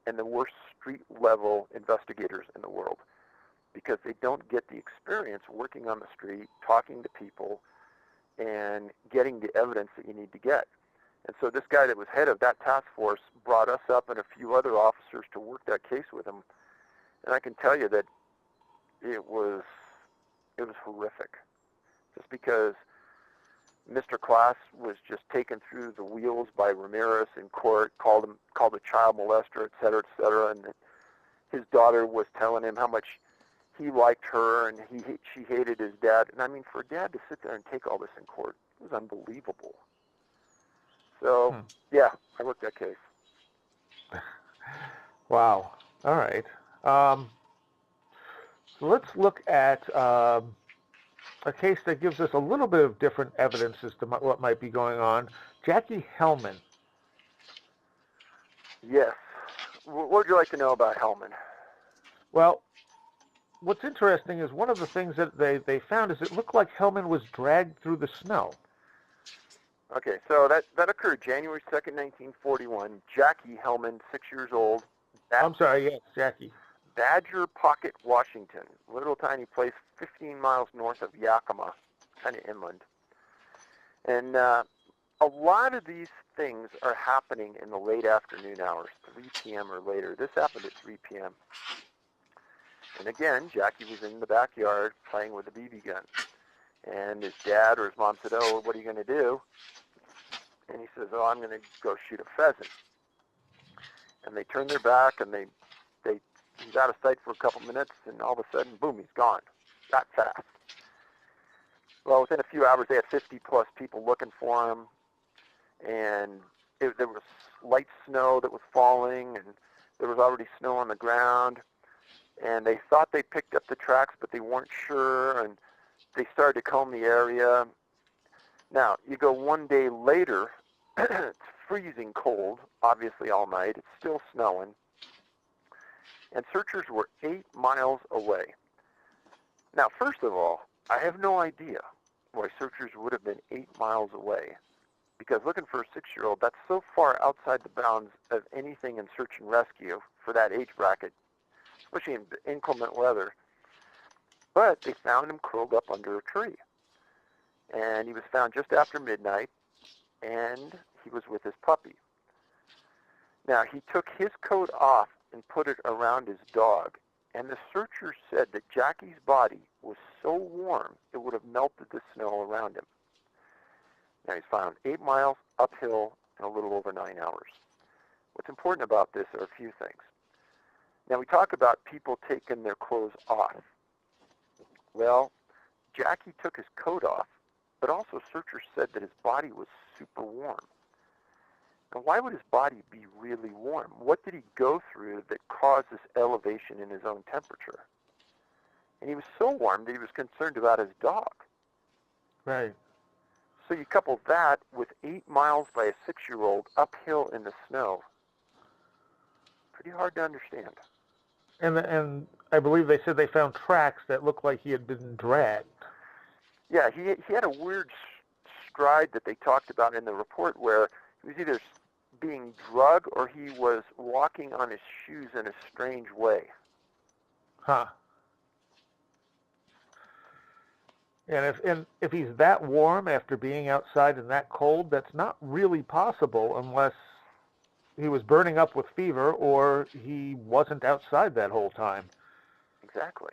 Speaker 1: and the worst street-level investigators in the world, because they don't get the experience working on the street, talking to people, and getting the evidence that you need to get. And so this guy that was head of that task force brought us up and a few other officers to work that case with him. And I can tell you that it was horrific, just because Mr. Class was just taken through the wheels by Ramirez in court, called a child molester, et cetera, and his daughter was telling him how much he liked her and she hated his dad. And I mean, for a dad to sit there and take all this in court, it was unbelievable. So, yeah, I worked that case.
Speaker 2: Wow. All right. So let's look at a case that gives us a little bit of different evidence as to what might be going on. Jackie Helman.
Speaker 1: Yes. What would you like to know about Helman?
Speaker 2: Well, what's interesting is one of the things that they found is it looked like Helman was dragged through the snow.
Speaker 1: Okay, so that occurred January 2nd, 1941. Jackie Helman, 6 years old.
Speaker 2: I'm sorry, yes, Jackie.
Speaker 1: Badger Pocket, Washington, little tiny place 15 miles north of Yakima, kind of inland. And a lot of these things are happening in the late afternoon hours, 3 p.m. or later. This happened at 3 p.m. And again, Jackie was in the backyard playing with a BB gun. And his dad or his mom said, oh, what are you going to do? And he says, oh, I'm going to go shoot a pheasant. And they turn their back, and he's out of sight for a couple minutes, and all of a sudden, boom, he's gone. That fast. Well, within a few hours, they had 50-plus people looking for him, and there was light snow that was falling, and there was already snow on the ground. and they thought they picked up the tracks, but they weren't sure, and they started to comb the area. Now, you go one day later, it's freezing cold, obviously all night, it's still snowing, and searchers were 8 miles away. Now, first of all, I have no idea why searchers would have been 8 miles away, because looking for a 6-year-old, that's so far outside the bounds of anything in search and rescue for that age bracket, especially in inclement weather. But they found him curled up under a tree. And he was found just after midnight, and he was with his puppy. Now, he took his coat off and put it around his dog, and the searchers said that Jackie's body was so warm it would have melted the snow around him. Now, he's found 8 miles uphill in a little over 9 hours. What's important about this are a few things. Now, we talk about people taking their clothes off. Well, Jackie took his coat off, but also searchers said that his body was super warm. Now, why would his body be really warm? What did he go through that caused this elevation in his own temperature? And he was so warm that he was concerned about his dog.
Speaker 2: Right.
Speaker 1: So you couple that with 8 miles by a 6-year-old uphill in the snow. Pretty hard to understand.
Speaker 2: And I believe they said they found tracks that looked like he had been dragged.
Speaker 1: Yeah, he had a weird stride that they talked about in the report where he was either being drugged or he was walking on his shoes in a strange way.
Speaker 2: Huh. And if he's that warm after being outside and that cold, that's not really possible unless he was burning up with fever or he wasn't outside that whole time.
Speaker 1: Exactly.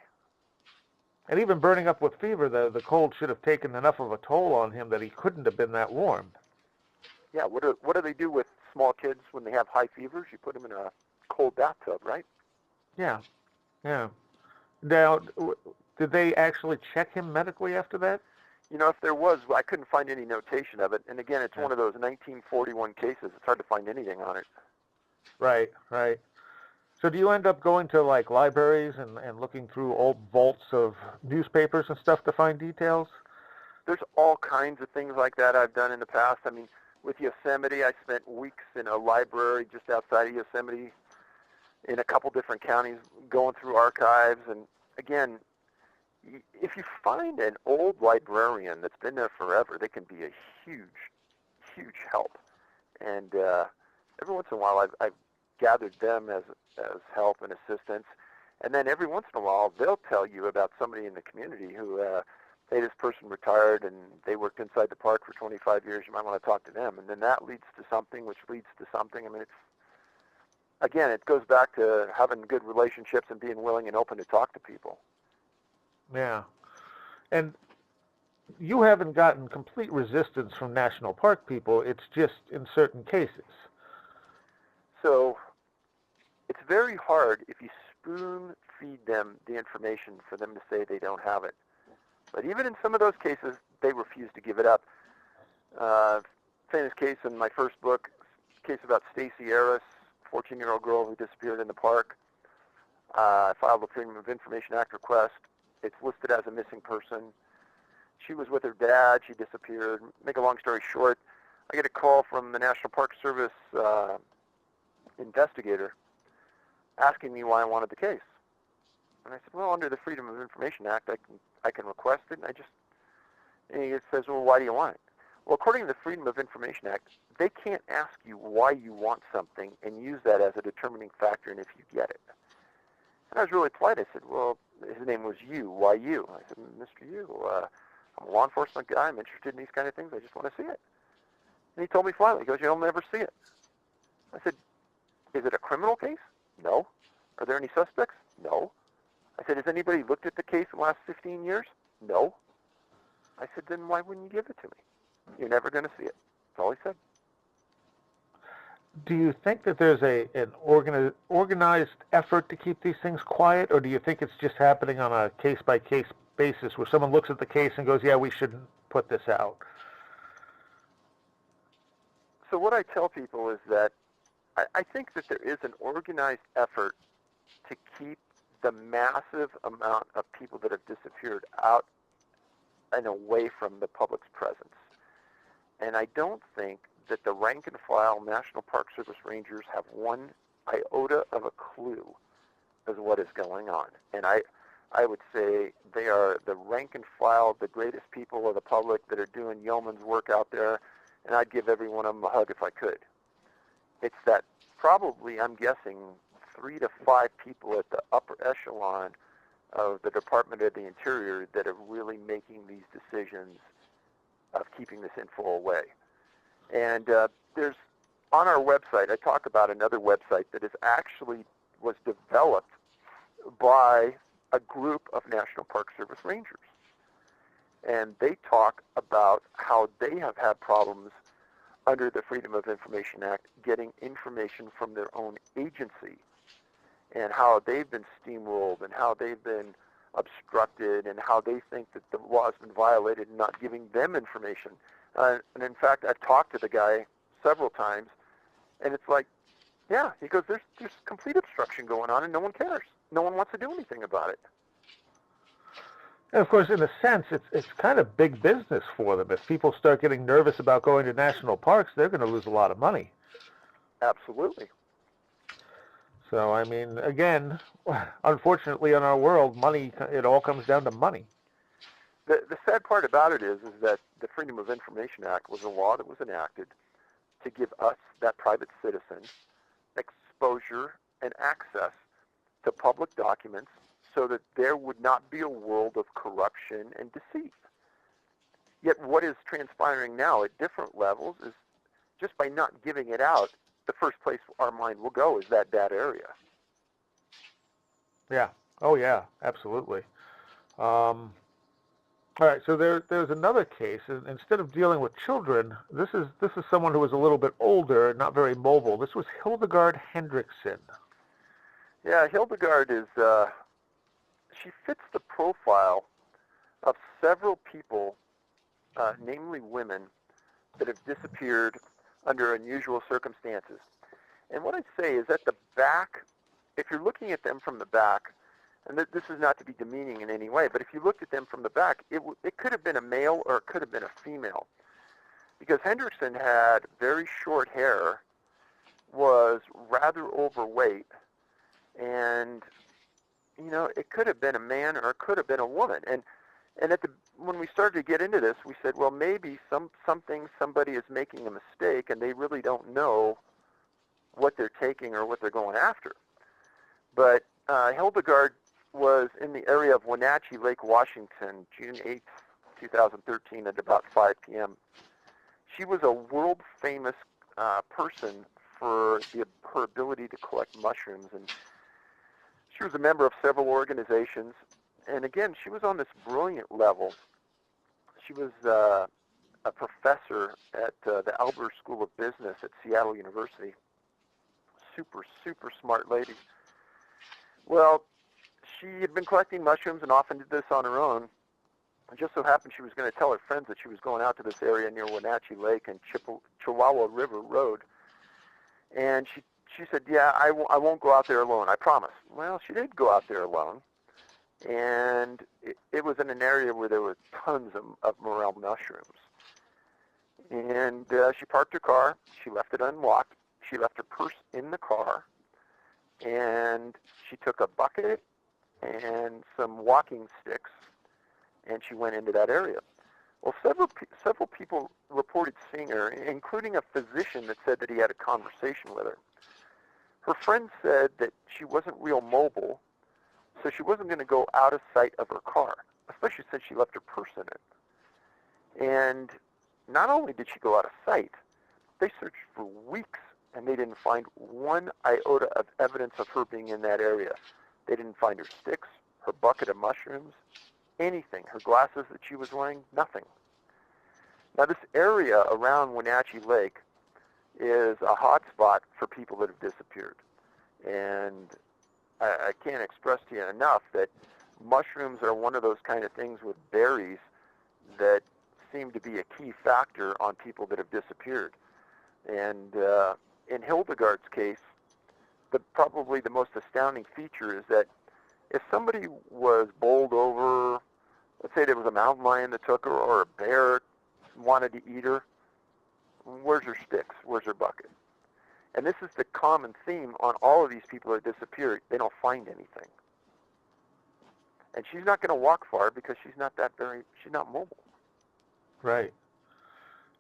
Speaker 2: And even burning up with fever, the cold should have taken enough of a toll on him that he couldn't have been that warm.
Speaker 1: Yeah, what do they do with small kids when they have high fevers? You put them in a cold bathtub, right?
Speaker 2: Yeah, yeah. Now, did they actually check him medically after that?
Speaker 1: You know, if there was, I couldn't find any notation of it. And again, it's one of those 1941 cases. It's hard to find anything on it.
Speaker 2: Right, right. So do you end up going to, like, libraries and looking through old vaults of newspapers and stuff to find details?
Speaker 1: There's all kinds of things like that I've done in the past. I mean, with Yosemite, I spent weeks in a library just outside of Yosemite in a couple different counties going through archives. And again, if you find an old librarian that's been there forever, they can be a huge, huge help. And every once in a while, I've gathered them as help and assistance. And then every once in a while, they'll tell you about somebody in the community who, hey, this person retired and they worked inside the park for 25 years. You might want to talk to them. And then that leads to something, which leads to something. I mean, it goes back to having good relationships and being willing and open to talk to people.
Speaker 2: Yeah. And you haven't gotten complete resistance from national park people. It's just in certain cases.
Speaker 1: So it's very hard if you spoon feed them the information for them to say they don't have it. But even in some of those cases, they refuse to give it up. Famous case in my first book, case about Stacey Harris, 14-year-old girl who disappeared in the park. I filed a Freedom of Information Act request. It's listed as a missing person. She was with her dad. She disappeared. Make a long story short, I get a call from the National Park Service investigator asking me why I wanted the case. And I said, well, under the Freedom of Information Act, I can request it. And he says, well, why do you want it? Well, according to the Freedom of Information Act, they can't ask you why you want something and use that as a determining factor in if you get it. And I was really polite. I said, well, his name was Yu. Why you? I said, Mr. Yu, I'm a law enforcement guy. I'm interested in these kind of things. I just want to see it. And he told me flatly, he goes, you'll never see it. I said, is it a criminal case? No. Are there any suspects? No. I said, has anybody looked at the case in the last 15 years? No. I said, then why wouldn't you give it to me? You're never going to see it. That's all he said.
Speaker 2: Do you think that there's an organized effort to keep these things quiet, or do you think it's just happening on a case-by-case basis where someone looks at the case and goes, yeah, we shouldn't put this out?
Speaker 1: So what I tell people is that I think that there is an organized effort to keep the massive amount of people that have disappeared out and away from the public's presence. And I don't think that the rank and file National Park Service rangers have one iota of a clue as what is going on. And I would say they are the rank and file, the greatest people of the public that are doing yeoman's work out there, and I'd give every one of them a hug if I could. It's that probably, I'm guessing, 3 to 5 people at the upper echelon of the Department of the Interior that are really making these decisions of keeping this info away. And there's, on our website, I talk about another website that is actually was developed by a group of National Park Service rangers. And they talk about how they have had problems under the Freedom of Information Act getting information from their own agency, and how they've been steamrolled and how they've been obstructed and how they think that the law has been violated and not giving them information. And in fact, I've talked to the guy several times, and it's like, yeah, he goes, there's complete obstruction going on and no one cares. No one wants to do anything about it.
Speaker 2: And of course, in a sense, it's kind of big business for them. If people start getting nervous about going to national parks, they're going to lose a lot of money.
Speaker 1: Absolutely.
Speaker 2: So, I mean, again, unfortunately in our world, money, it all comes down to money.
Speaker 1: The sad part about it is that the Freedom of Information Act was a law that was enacted to give us, that private citizen, exposure and access to public documents so that there would not be a world of corruption and deceit. Yet what is transpiring now at different levels is just by not giving it out, the first place our mind will go is that area.
Speaker 2: Yeah. Oh, yeah. Absolutely. All right. So there's another case. Instead of dealing with children, this is someone who was a little bit older, not very mobile. This was Hildegard Hendrickson.
Speaker 1: Yeah, Hildegard is. She fits the profile of several people, namely women, that have disappeared under unusual circumstances. And what I'd say is at the back, if you're looking at them from the back, and this is not to be demeaning in any way, but if you looked at them from the back, it could have been a male or it could have been a female. Because Hendrickson had very short hair, was rather overweight, and, you know, it could have been a man or it could have been a woman. And when we started to get into this, we said, well, maybe somebody is making a mistake and they really don't know what they're taking or what they're going after. But Hildegard was in the area of Wenatchee Lake, Washington, June 8th, 2013 at about 5 p.m. She was a world-famous person for her ability to collect mushrooms, and she was a member of several organizations. And again, she was on this brilliant level. She was a professor at the Albert School of Business at Seattle University. Super, super smart lady. Well, she had been collecting mushrooms and often did this on her own. It just so happened she was going to tell her friends that she was going out to this area near Wenatchee Lake and Chihuahua River Road. And she said, yeah, I won't go out there alone, I promise. Well, she did go out there alone. And it was in an area where there were tons of morel mushrooms. And she parked her car. She left it unlocked. She left her purse in the car. And she took a bucket and some walking sticks, and she went into that area. Well, several people reported seeing her, including a physician that said that he had a conversation with her. Her friend said that she wasn't real mobile, so she wasn't going to go out of sight of her car, especially since she left her purse in it. And not only did she go out of sight, they searched for weeks, and they didn't find one iota of evidence of her being in that area. They didn't find her sticks, her bucket of mushrooms, anything. Her glasses that she was wearing, nothing. Now, this area around Wenatchee Lake is a hot spot for people that have disappeared. And I can't express to you enough that mushrooms are one of those kind of things with berries that seem to be a key factor on people that have disappeared. And in Hildegard's case, probably the most astounding feature is that If somebody was bowled over, let's say there was a mountain lion that took her or a bear wanted to eat her, where's her sticks? Where's her bucket? And this is the common theme on all of these people that disappear. They don't find anything. And she's not going to walk far because she's not mobile.
Speaker 2: Right.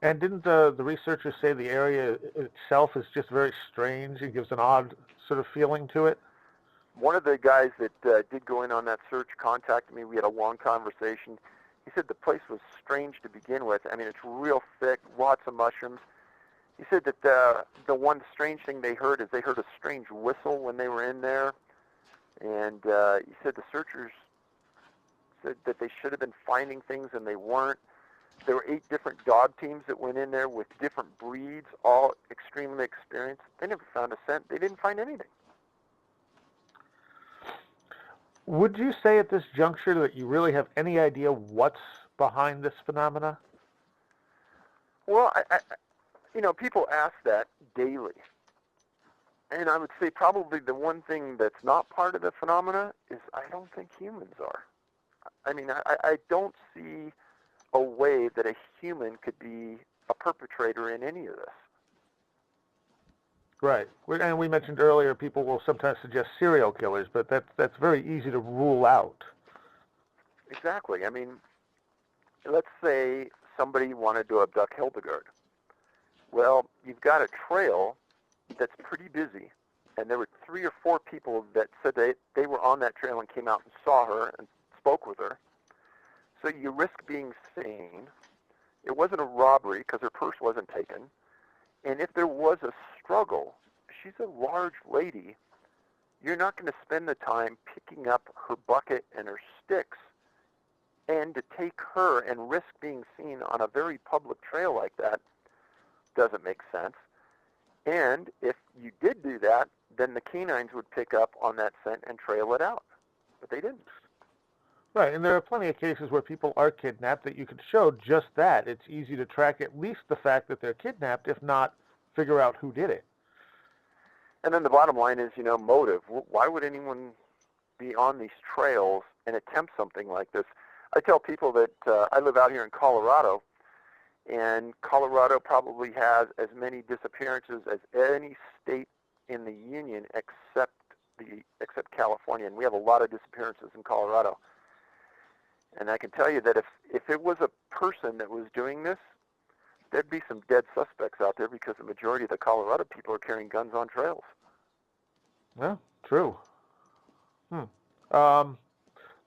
Speaker 2: And didn't the researchers say the area itself is just very strange? It gives an odd sort of feeling to it?
Speaker 1: One of the guys that did go in on that search contacted me. We had a long conversation. He said the place was strange to begin with. I mean, it's real thick, lots of mushrooms. He said that the one strange thing they heard is they heard a strange whistle when they were in there. And he said the searchers said that they should have been finding things and they weren't. There were 8 different dog teams that went in there with different breeds, all extremely experienced. They never found a scent. They didn't find anything.
Speaker 2: Would you say at this juncture that you really have any idea what's behind this phenomena?
Speaker 1: Well, I people ask that daily. And I would say probably the one thing that's not part of the phenomena is I don't think humans are. I mean, I don't see a way that a human could be a perpetrator in any of this.
Speaker 2: Right. And we mentioned earlier people will sometimes suggest serial killers, but that's very easy to rule out.
Speaker 1: Exactly. I mean, let's say somebody wanted to abduct Hildegard. Well, you've got a trail that's pretty busy, and there were 3 or 4 people that said they were on that trail and came out and saw her and spoke with her. So you risk being seen. It wasn't a robbery because her purse wasn't taken. And if there was a struggle, she's a large lady. You're not going to spend the time picking up her bucket and her sticks and to take her and risk being seen on a very public trail like that doesn't make sense. And if you did do that, then the canines would pick up on that scent and trail it out. But they didn't.
Speaker 2: Right, and there are plenty of cases where people are kidnapped that you could show just that. It's easy to track at least the fact that they're kidnapped, if not figure out who did it.
Speaker 1: And then the bottom line is, motive. Why would anyone be on these trails and attempt something like this? I tell people that I live out here in Colorado, and Colorado probably has as many disappearances as any state in the union except California, and we have a lot of disappearances in Colorado. And I can tell you that if it was a person that was doing this, there'd be some dead suspects out there because the majority of the Colorado people are carrying guns on trails.
Speaker 2: Yeah, true.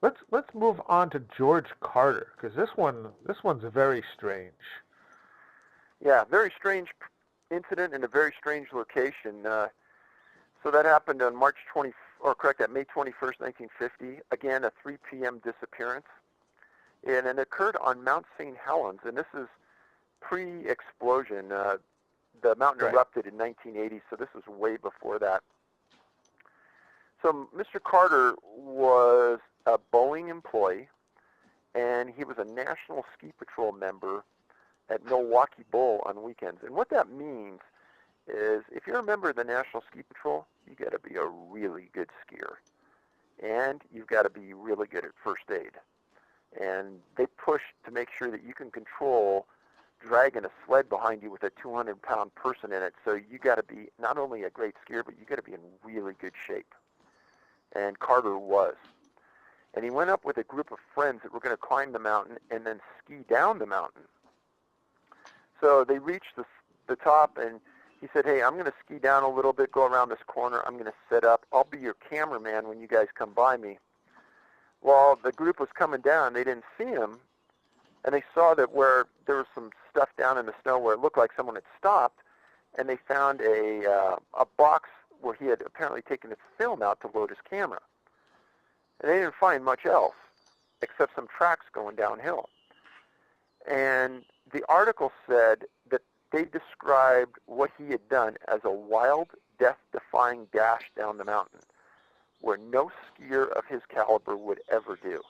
Speaker 2: Let's move on to George Carter, because this one's very strange.
Speaker 1: Yeah, very strange incident in a very strange location. So that happened on May 21st, 1950. Again, a 3 p.m. disappearance. And it occurred on Mount St. Helens, and this is pre-explosion. The mountain erupted in 1980, so this was way before that. So Mr. Carter was a Boeing employee, and he was a National Ski Patrol member at Milwaukee Bowl on weekends. And what that means is if you're a member of the National Ski Patrol, you got to be a really good skier, and you've got to be really good at first aid. And they push to make sure that you can control dragging a sled behind you with a 200-pound person in it. So you got to be not only a great skier, but you got to be in really good shape. And Carter was. And he went up with a group of friends that were going to climb the mountain and then ski down the mountain. So they reached the top, and he said, hey, I'm going to ski down a little bit, go around this corner. I'm going to set up. I'll be your cameraman when you guys come by me. Well, the group was coming down. They didn't see him, and they saw that where there was some stuff down in the snow where it looked like someone had stopped, and they found a box where he had apparently taken his film out to load his camera. And they didn't find much else except some tracks going downhill. And the article said that they described what he had done as a wild, death-defying dash down the mountain, where no skier of his caliber would ever do.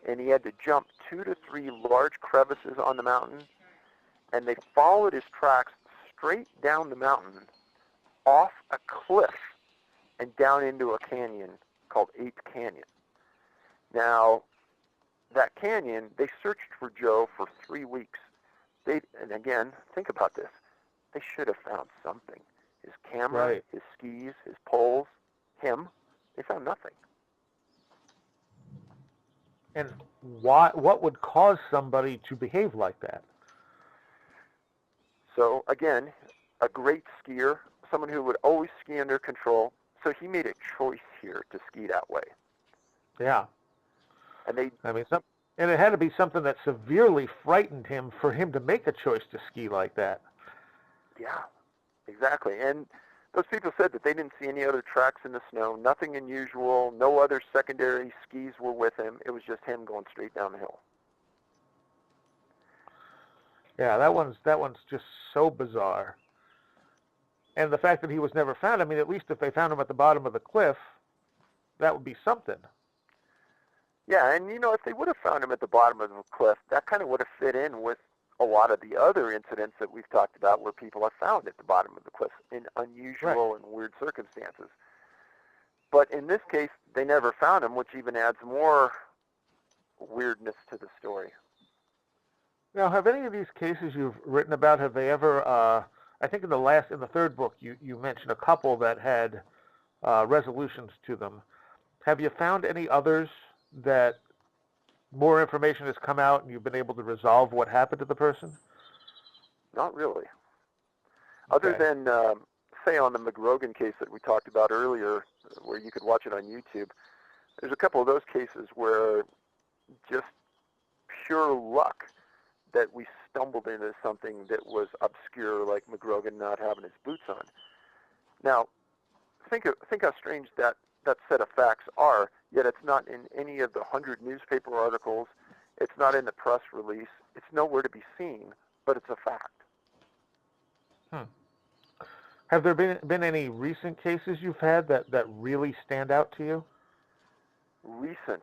Speaker 1: And he had to jump 2 to 3 large crevices on the mountain, and they followed his tracks straight down the mountain, off a cliff, and down into a canyon called 8th Canyon. Now, that canyon, they searched for Joe for 3 weeks. And again, think about this. They should have found something. His camera,
Speaker 2: Right.
Speaker 1: his skis, his poles, him. They found nothing.
Speaker 2: And what would cause somebody to behave like that?
Speaker 1: So again, a great skier, someone who would always ski under control. So he made a choice here to ski that way.
Speaker 2: Yeah.
Speaker 1: And
Speaker 2: and it had to be something that severely frightened him for him to make a choice to ski like that.
Speaker 1: Yeah, exactly. And those people said that they didn't see any other tracks in the snow, nothing unusual, no other secondary skis were with him. It was just him going straight down the hill.
Speaker 2: Yeah, that one's just so bizarre. And the fact that he was never found, I mean, at least if they found him at the bottom of the cliff, that would be something.
Speaker 1: Yeah, and if they would have found him at the bottom of the cliff, that kind of would have fit in with a lot of the other incidents that we've talked about where people are found at the bottom of the cliff in unusual and weird circumstances. But in this case, they never found him, which even adds more weirdness to the story.
Speaker 2: Now, have any of these cases you've written about, have they ever, I think in the third book, you mentioned a couple that had resolutions to them. Have you found any others that more information has come out and you've been able to resolve what happened to the person?
Speaker 1: Not really. Other than, say, on the McGrogan case that we talked about earlier, where you could watch it on YouTube, there's a couple of those cases where just pure luck that we stumbled into something that was obscure, like McGrogan not having his boots on. Now, think how strange that set of facts are, yet it's not in any of the 100 newspaper articles. It's not in the press release. It's nowhere to be seen, but it's a fact.
Speaker 2: Have there been any recent cases you've had that really stand out to you?
Speaker 1: Recent?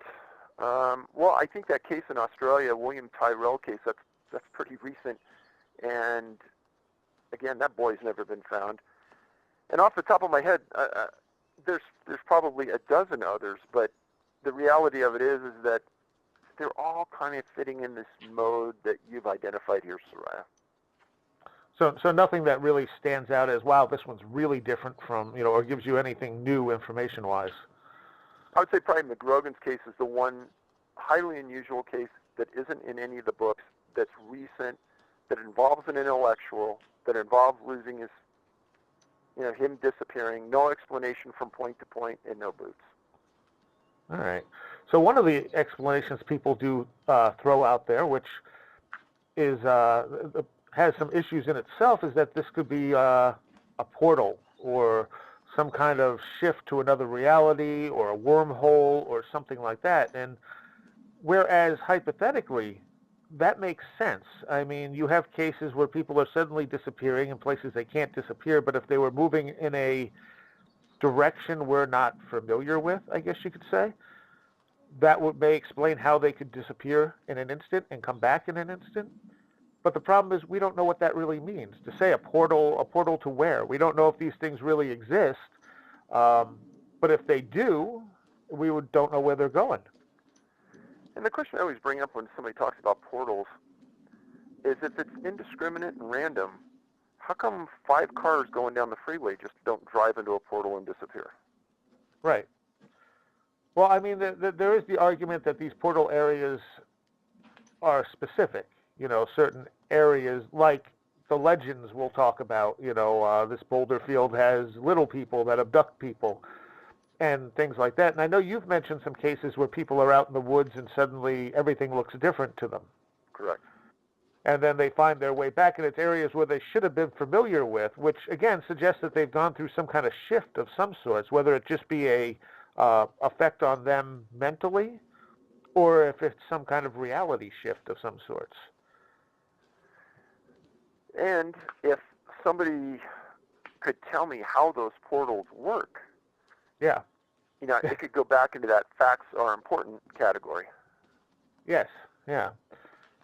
Speaker 1: Well, I think that case in Australia, William Tyrrell case, that's pretty recent. And again, that boy's never been found. And off the top of my head, there's probably a dozen others, but the reality of it is that they're all kind of fitting in this mode that you've identified here, Soraya.
Speaker 2: So nothing that really stands out as, wow, this one's really different from, or gives you anything new information-wise.
Speaker 1: I would say probably McGrogan's case is the one highly unusual case that isn't in any of the books, that's recent, that involves an intellectual, that involves losing his, him disappearing, no explanation from point to point, and no boots.
Speaker 2: All right. So one of the explanations people do throw out there, which is has some issues in itself, is that this could be a portal or some kind of shift to another reality or a wormhole or something like that. And whereas hypothetically, that makes sense. I mean, you have cases where people are suddenly disappearing in places they can't disappear, but if they were moving in a direction we're not familiar with, I guess you could say, that may explain how they could disappear in an instant and come back in an instant. But the problem is we don't know what that really means. To say a portal to where? We don't know if these things really exist. But if they do, we don't know where they're going.
Speaker 1: And the question I always bring up when somebody talks about portals is, if it's indiscriminate and random, how come 5 cars going down the freeway just don't drive into a portal and disappear?
Speaker 2: Right. Well, I mean, there is the argument that these portal areas are specific. Certain areas, like the legends we'll talk about, this boulder field has little people that abduct people and things like that. And I know you've mentioned some cases where people are out in the woods and suddenly everything looks different to them.
Speaker 1: Correct.
Speaker 2: And then they find their way back, and it's areas where they should have been familiar with, which, again, suggests that they've gone through some kind of shift of some sorts, whether it just be a effect on them mentally or if it's some kind of reality shift of some sorts.
Speaker 1: And if somebody could tell me how those portals work,
Speaker 2: yeah,
Speaker 1: it could go back into that facts are important category.
Speaker 2: Yes, yeah.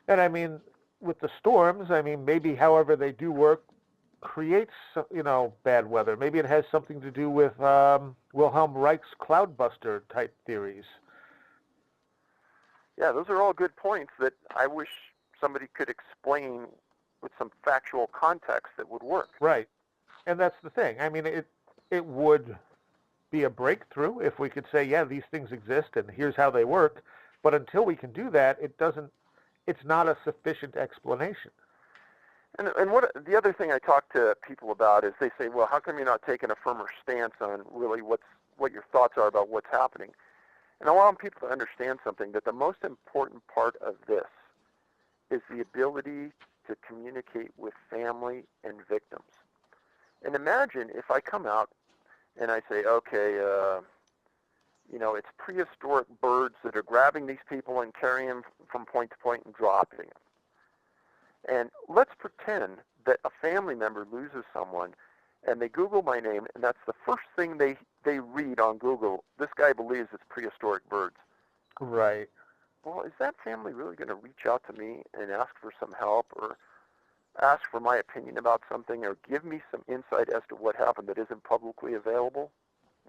Speaker 2: And I mean, with the storms, maybe however they do work, creates, bad weather. Maybe it has something to do with Wilhelm Reich's cloudbuster type theories.
Speaker 1: Yeah, those are all good points that I wish somebody could explain with some factual context that would work.
Speaker 2: Right. And that's the thing. I mean, it would be a breakthrough if we could say, yeah, these things exist and here's how they work. But until we can do that, it's not a sufficient explanation.
Speaker 1: And what the other thing I talk to people about is they say, well, how come you're not taking a firmer stance on really what your thoughts are about what's happening? And I want people to understand something, that the most important part of this is the ability to communicate with family and victims. And imagine if I come out and I say, okay, it's prehistoric birds that are grabbing these people and carrying them from point to point and dropping them. And let's pretend that a family member loses someone and they Google my name, and that's the first thing they read on Google. This guy believes it's prehistoric birds.
Speaker 2: Right.
Speaker 1: Well, is that family really going to reach out to me and ask for some help or ask for my opinion about something or give me some insight as to what happened that isn't publicly available?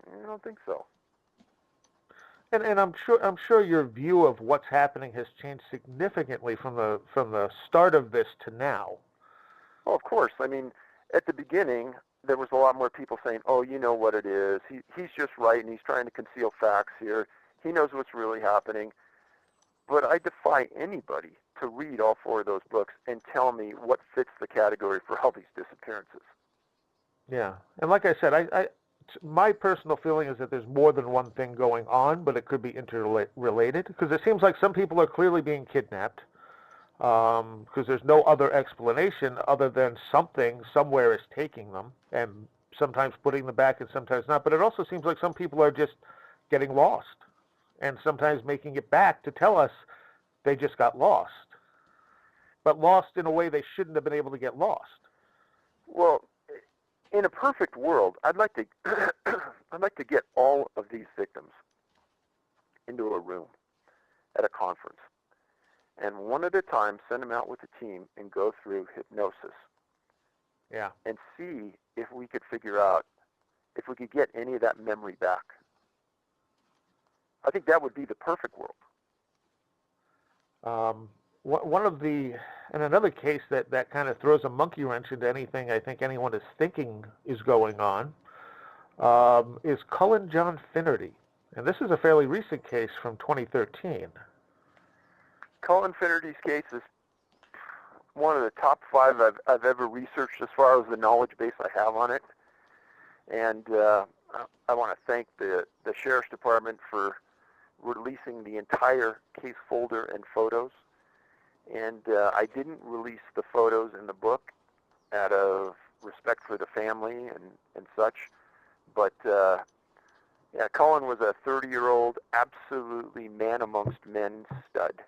Speaker 1: I don't think so.
Speaker 2: And I'm sure your view of what's happening has changed significantly from the start of this to now.
Speaker 1: Well, of course. I mean, at the beginning, there was a lot more people saying, oh, you know what it is. He's just right, and he's trying to conceal facts here. He knows what's really happening. But I defy anybody to read all four of those books and tell me what fits the category for all these disappearances.
Speaker 2: Yeah. And like I said, my personal feeling is that there's more than one thing going on, but it could be interrelated, because it seems like some people are clearly being kidnapped, because there's no other explanation other than something somewhere is taking them, and sometimes putting them back and sometimes not. But it also seems like some people are just getting lost, and sometimes making it back to tell us they just got lost, but lost in a way they shouldn't have been able to get lost.
Speaker 1: Well, in a perfect world, I'd like to get all of these victims into a room at a conference, and one at a time send them out with a team and go through hypnosis.
Speaker 2: Yeah. And
Speaker 1: see if we could figure out if we could get any of that memory back. I think that would be the perfect world.
Speaker 2: Another case that kind of throws a monkey wrench into anything I think anyone is thinking is going on, is Cullen John Finnerty. And this is a fairly recent case from 2013.
Speaker 1: Colin Fery's case is one of the top 5 I've ever researched as far as the knowledge base I have on it. And I want to thank the Sheriff's Department for releasing the entire case folder and photos. And I didn't release the photos in the book out of respect for the family and such. But, Colin was a 30-year-old, absolutely man amongst men stud.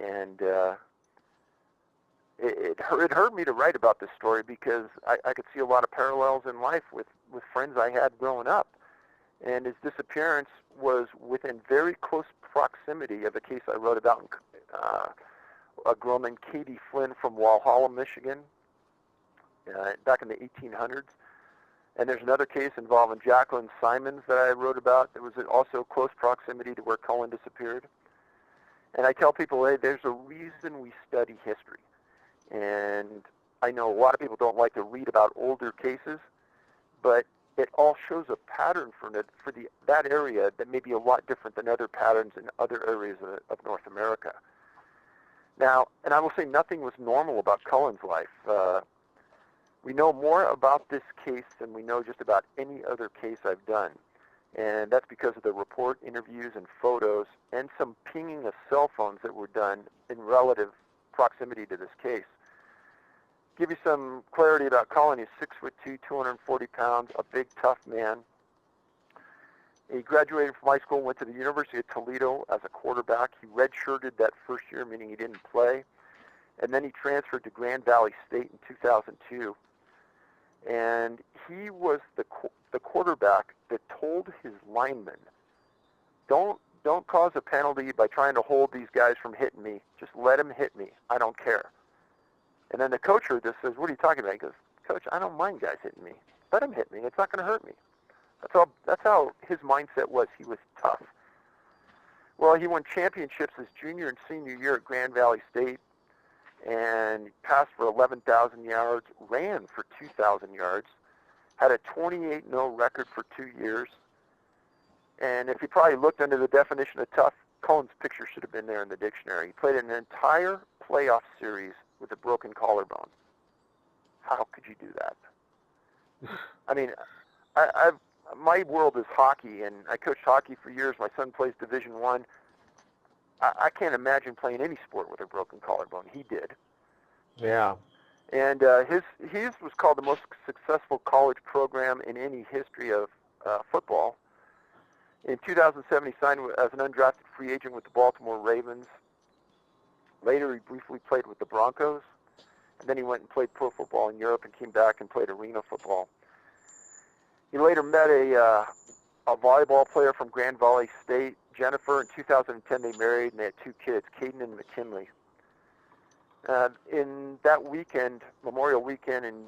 Speaker 1: And it hurt me to write about this story because I could see a lot of parallels in life with friends I had growing up. And his disappearance was within very close proximity of a case I wrote about a girl named Katie Flynn from Walhalla, Michigan, back in the 1800s. And there's another case involving Jacqueline Simons that I wrote about that was also close proximity to where Cullen disappeared. And I tell people, hey, there's a reason we study history. And I know a lot of people don't like to read about older cases, but it all shows a pattern for that area that may be a lot different than other patterns in other areas of North America. Now, and I will say nothing was normal about Cullen's life. We know more about this case than we know just about any other case I've done. And that's because of the report, interviews, and photos, and some pinging of cell phones that were done in relative proximity to this case. Give you some clarity about Colin. He's 6'2", 240 pounds, a big, tough man. He graduated from high school, went to the University of Toledo as a quarterback. He redshirted that first year, meaning he didn't play. And then he transferred to Grand Valley State in 2002. And he was the quarterback that told his linemen, don't cause a penalty by trying to hold these guys from hitting me. Just let them hit me. I don't care. And then the coach heard this, says, what are you talking about? He goes, Coach, I don't mind guys hitting me. Let them hit me. It's not going to hurt me. That's how his mindset was. He was tough. Well, he won championships his junior and senior year at Grand Valley State, and passed for 11,000 yards, ran for 2,000 yards, had a 28-0 record for 2 years. And if you probably looked under the definition of tough, Colin's picture should have been there in the dictionary. He played an entire playoff series with a broken collarbone. How could you do that? I mean, my world is hockey, and I coached hockey for years. My son plays Division I. I can't imagine playing any sport with a broken collarbone. He did.
Speaker 2: Yeah.
Speaker 1: And his was called the most successful college program in any history of football. In 2007, he signed as an undrafted free agent with the Baltimore Ravens. Later, he briefly played with the Broncos. And then he went and played pro football in Europe and came back and played arena football. He later met a volleyball player from Grand Valley State, Jennifer. In 2010, they married, and they had 2 kids, Caden and McKinley. In that weekend, Memorial Weekend in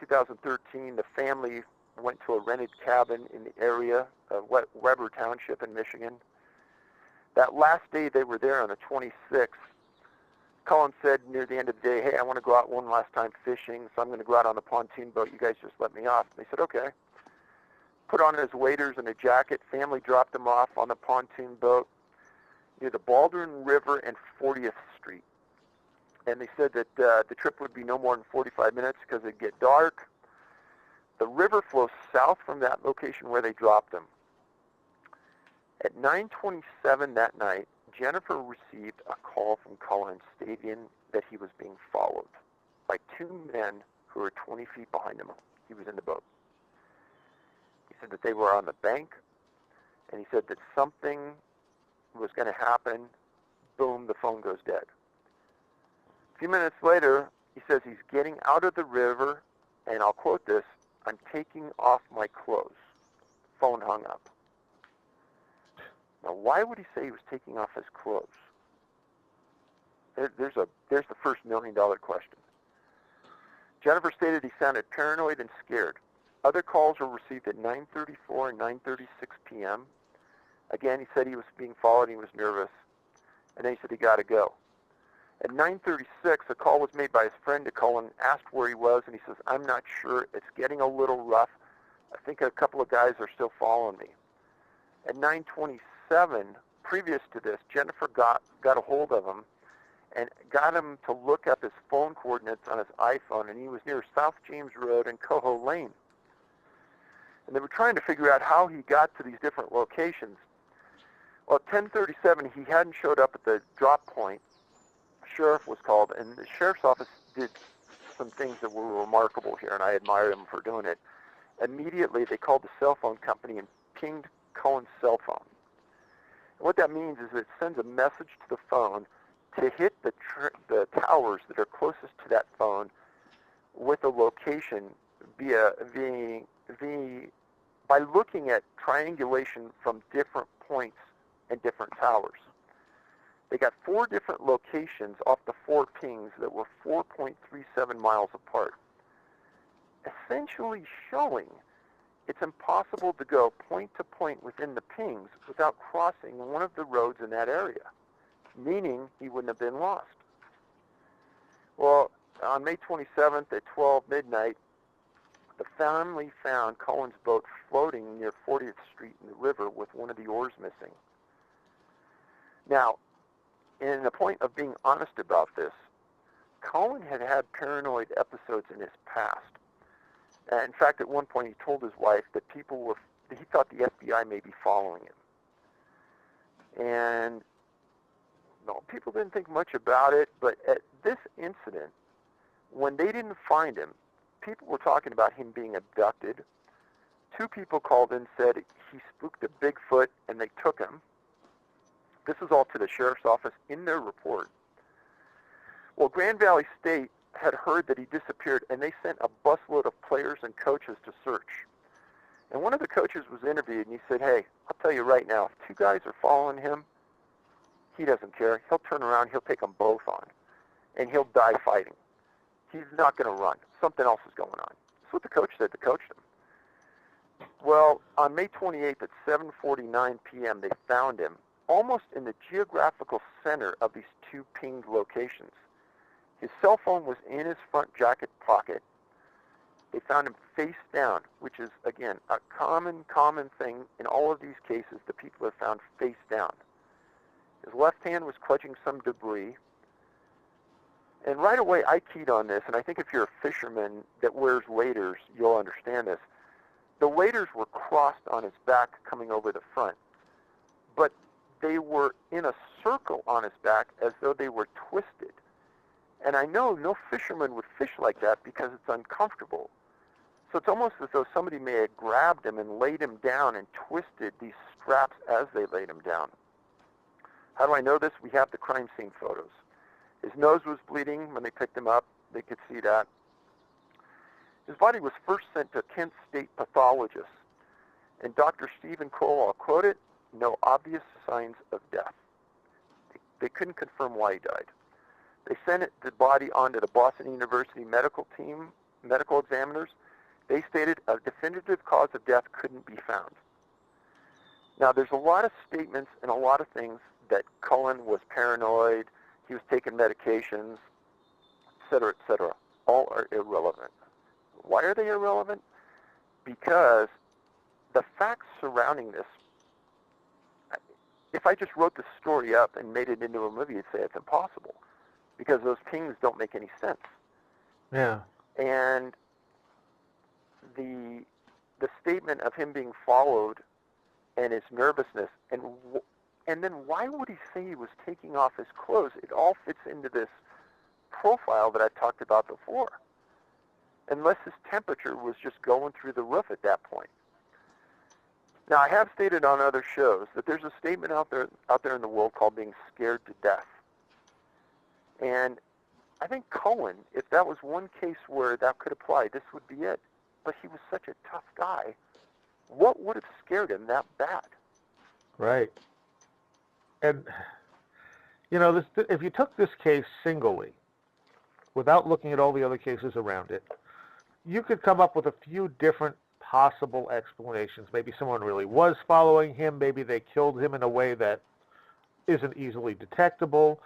Speaker 1: 2013, the family went to a rented cabin in the area of Weber Township in Michigan. That last day they were there on the 26th, Colin said near the end of the day, hey, I want to go out one last time fishing, so I'm going to go out on the pontoon boat. You guys just let me off. And they said, okay. Put on his waders and a jacket. Family dropped him off on the pontoon boat near the Baldwin River and 40th Street. And they said that the trip would be no more than 45 minutes because it'd get dark. The river flows south from that location where they dropped him. At 9:27 that night, Jennifer received a call from Colin stating that he was being followed by 2 men who were 20 feet behind him. He was in the boat. He said that they were on the bank, and he said that something was going to happen. Boom, the phone goes dead. A few minutes later, he says he's getting out of the river, and I'll quote this, I'm taking off my clothes. Phone hung up. Now, why would he say he was taking off his clothes? There's the first $1 million question. Jennifer stated he sounded paranoid and scared. Other calls were received at 9:34 and 9:36 p.m. Again, he said he was being followed and he was nervous. And then he said he got to go. At 9:36, a call was made by his friend to Colin, asked where he was, and he says, I'm not sure. It's getting a little rough. I think a couple of guys are still following me. At 9:27, previous to this, Jennifer got a hold of him and got him to look up his phone coordinates on his iPhone, and he was near South James Road and Coho Lane. And they were trying to figure out how he got to these different locations. Well, at 10:37, he hadn't showed up at the drop point. Sheriff was called, and the sheriff's office did some things that were remarkable here, and I admire them for doing it. Immediately, they called the cell phone company and pinged Colin's cell phone. And what that means is it sends a message to the phone to hit the towers that are closest to that phone with a location by looking at triangulation from different points and different towers. They got 4 different locations off the 4 pings that were 4.37 miles apart, essentially showing it's impossible to go point to point within the pings without crossing one of the roads in that area, meaning he wouldn't have been lost. Well, on May 27th at 12 midnight, the family found Colin's boat floating near 40th Street in the river with one of the oars missing. Now, in the point of being honest about this, Colin had had paranoid episodes in his past. In fact, at one point he told his wife that he thought the FBI may be following him. And no, people didn't think much about it, but at this incident, when they didn't find him, people were talking about him being abducted. 2 people called in and said he spooked a Bigfoot and they took him. This is all to the sheriff's office in their report. Well, Grand Valley State had heard that he disappeared, and they sent a busload of players and coaches to search. And one of the coaches was interviewed, and he said, hey, I'll tell you right now, if 2 guys are following him, he doesn't care. He'll turn around, he'll take them both on, and he'll die fighting. He's not going to run. Something else is going on. That's what the coach said to coach him. Well, on May 28th at 7:49 p.m., they found him almost in the geographical center of these two pinged locations. His cell phone was in his front jacket pocket. They found him face down, which is, again, a common thing in all of these cases. The people are found face down. His left hand was clutching some debris. And right away, I keyed on this, and I think if you're a fisherman that wears waders, you'll understand this. The waders were crossed on his back coming over the front, but they were in a circle on his back as though they were twisted. And I know no fisherman would fish like that because it's uncomfortable. So it's almost as though somebody may have grabbed him and laid him down and twisted these straps as they laid him down. How do I know this? We have the crime scene photos. His nose was bleeding when they picked him up. They could see that. His body was first sent to Kent State pathologist. And Dr. Stephen Cole, I'll quote it, no obvious signs of death. They couldn't confirm why he died. They sent the body on to the Boston University medical team, medical examiners. They stated a definitive cause of death couldn't be found. Now, there's a lot of statements and a lot of things that Cullen was paranoid, he was taking medications, et cetera. All are irrelevant. Why are they irrelevant? Because the facts surrounding this, if I just wrote the story up and made it into a movie, you'd say it's impossible because those pings don't make any sense.
Speaker 2: Yeah.
Speaker 1: And the statement of him being followed and his nervousness, and then why would he say he was taking off his clothes? It all fits into this profile that I talked about before. Unless his temperature was just going through the roof at that point. Now, I have stated on other shows that there's a statement out there in the world called being scared to death. And I think Cullen, if that was one case where that could apply, this would be it. But he was such a tough guy. What would have scared him that bad?
Speaker 2: Right. And, you know, if you took this case singly, without looking at all the other cases around it, you could come up with a few different possible explanations. Maybe someone really was following him. Maybe they killed him in a way that isn't easily detectable.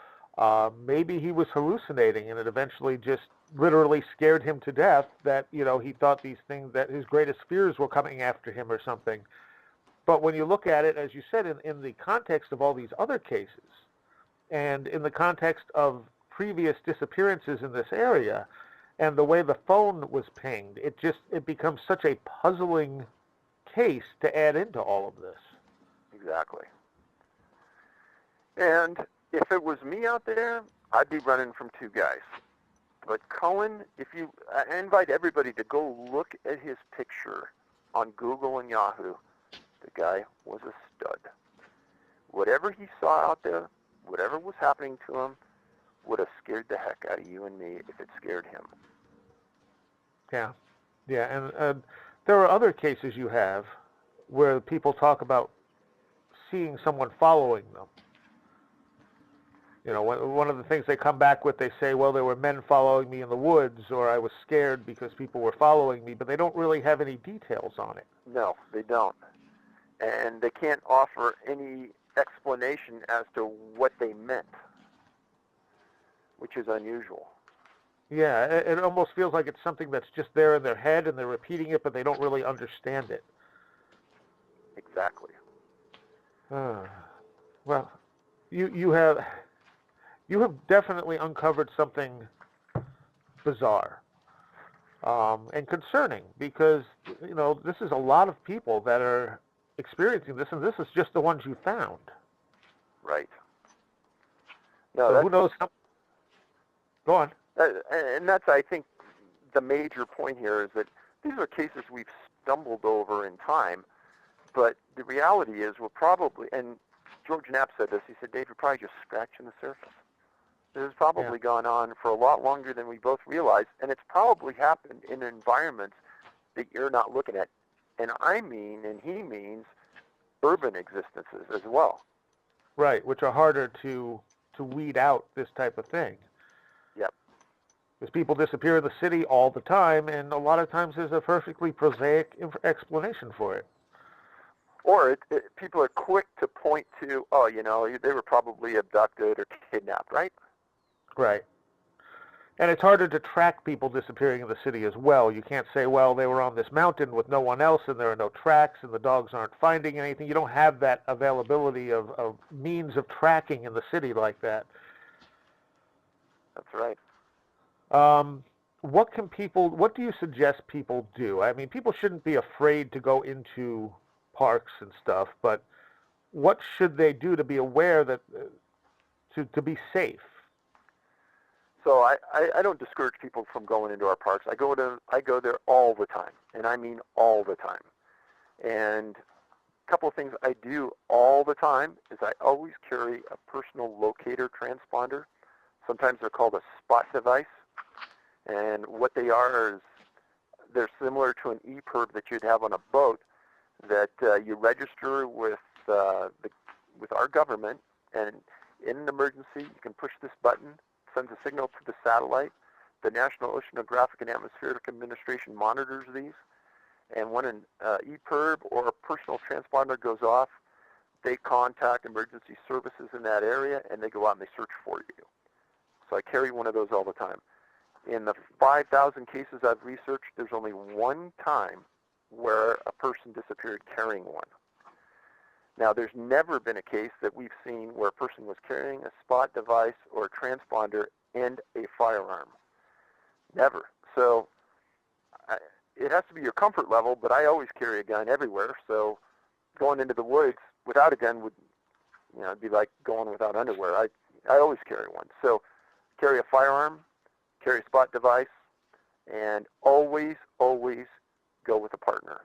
Speaker 2: Maybe he was hallucinating and it eventually just literally scared him to death that, you know, he thought these things, that his greatest fears were coming after him or something. But when you look at it, as you said, in the context of all these other cases and in the context of previous disappearances in this area and the way the phone was pinged, it becomes such a puzzling case to add into all of this.
Speaker 1: Exactly. And if it was me out there, I'd be running from two guys. But Cullen, I invite everybody to go look at his picture on Google and Yahoo. The guy was a stud. Whatever he saw out there, whatever was happening to him, would have scared the heck out of you and me if it scared him.
Speaker 2: Yeah. Yeah, and there are other cases you have where people talk about seeing someone following them. You know, one of the things they come back with, they say, well, there were men following me in the woods, or I was scared because people were following me, but they don't really have any details on it.
Speaker 1: No, they don't. And they can't offer any explanation as to what they meant, which is unusual.
Speaker 2: Yeah, it almost feels like it's something that's just there in their head, and they're repeating it, but they don't really understand it.
Speaker 1: Exactly.
Speaker 2: Well, you have definitely uncovered something bizarre and concerning, because, you know, this is a lot of people that are experiencing this, and this is just the ones you found.
Speaker 1: Right. No,
Speaker 2: so who knows how... Go on.
Speaker 1: And that's, I think, the major point here is that these are cases we've stumbled over in time, but the reality is we're probably, and George Knapp said this, he said, Dave, you're probably just scratching the surface. This has probably gone on for a lot longer than we both realize, and it's probably happened in environments that you're not looking at. And I mean, and he means, urban existences as well.
Speaker 2: Right, which are harder to weed out this type of thing.
Speaker 1: Yep.
Speaker 2: Because people disappear in the city all the time, and a lot of times there's a perfectly prosaic explanation for it.
Speaker 1: Or people are quick to point to, oh, they were probably abducted or kidnapped, right?
Speaker 2: Right. And it's harder to track people disappearing in the city as well. You can't say, well, they were on this mountain with no one else and there are no tracks and the dogs aren't finding anything. You don't have that availability of means of tracking in the city like that.
Speaker 1: That's right.
Speaker 2: What do you suggest people do? I mean, people shouldn't be afraid to go into parks and stuff, but what should they do to be aware that, to be safe?
Speaker 1: So I don't discourage people from going into our parks. I go there all the time, and I mean all the time. And a couple of things I do all the time is I always carry a personal locator transponder. Sometimes they're called a spot device. And what they are is they're similar to an EPIRB that you'd have on a boat that you register with our government, and in an emergency you can push this button, sends a signal to the satellite. The National Oceanographic and Atmospheric Administration monitors these, and when an EPIRB or a personal transponder goes off, they contact emergency services in that area, and they go out and they search for you. So I carry one of those all the time. In the 5,000 cases I've researched, there's only one time where a person disappeared carrying one. Now, there's never been a case that we've seen where a person was carrying a spot device or a transponder and a firearm. Never. So it has to be your comfort level, but I always carry a gun everywhere. So going into the woods without a gun would, it'd be like going without underwear. I always carry one. So carry a firearm, carry a spot device, and always, always go with a partner.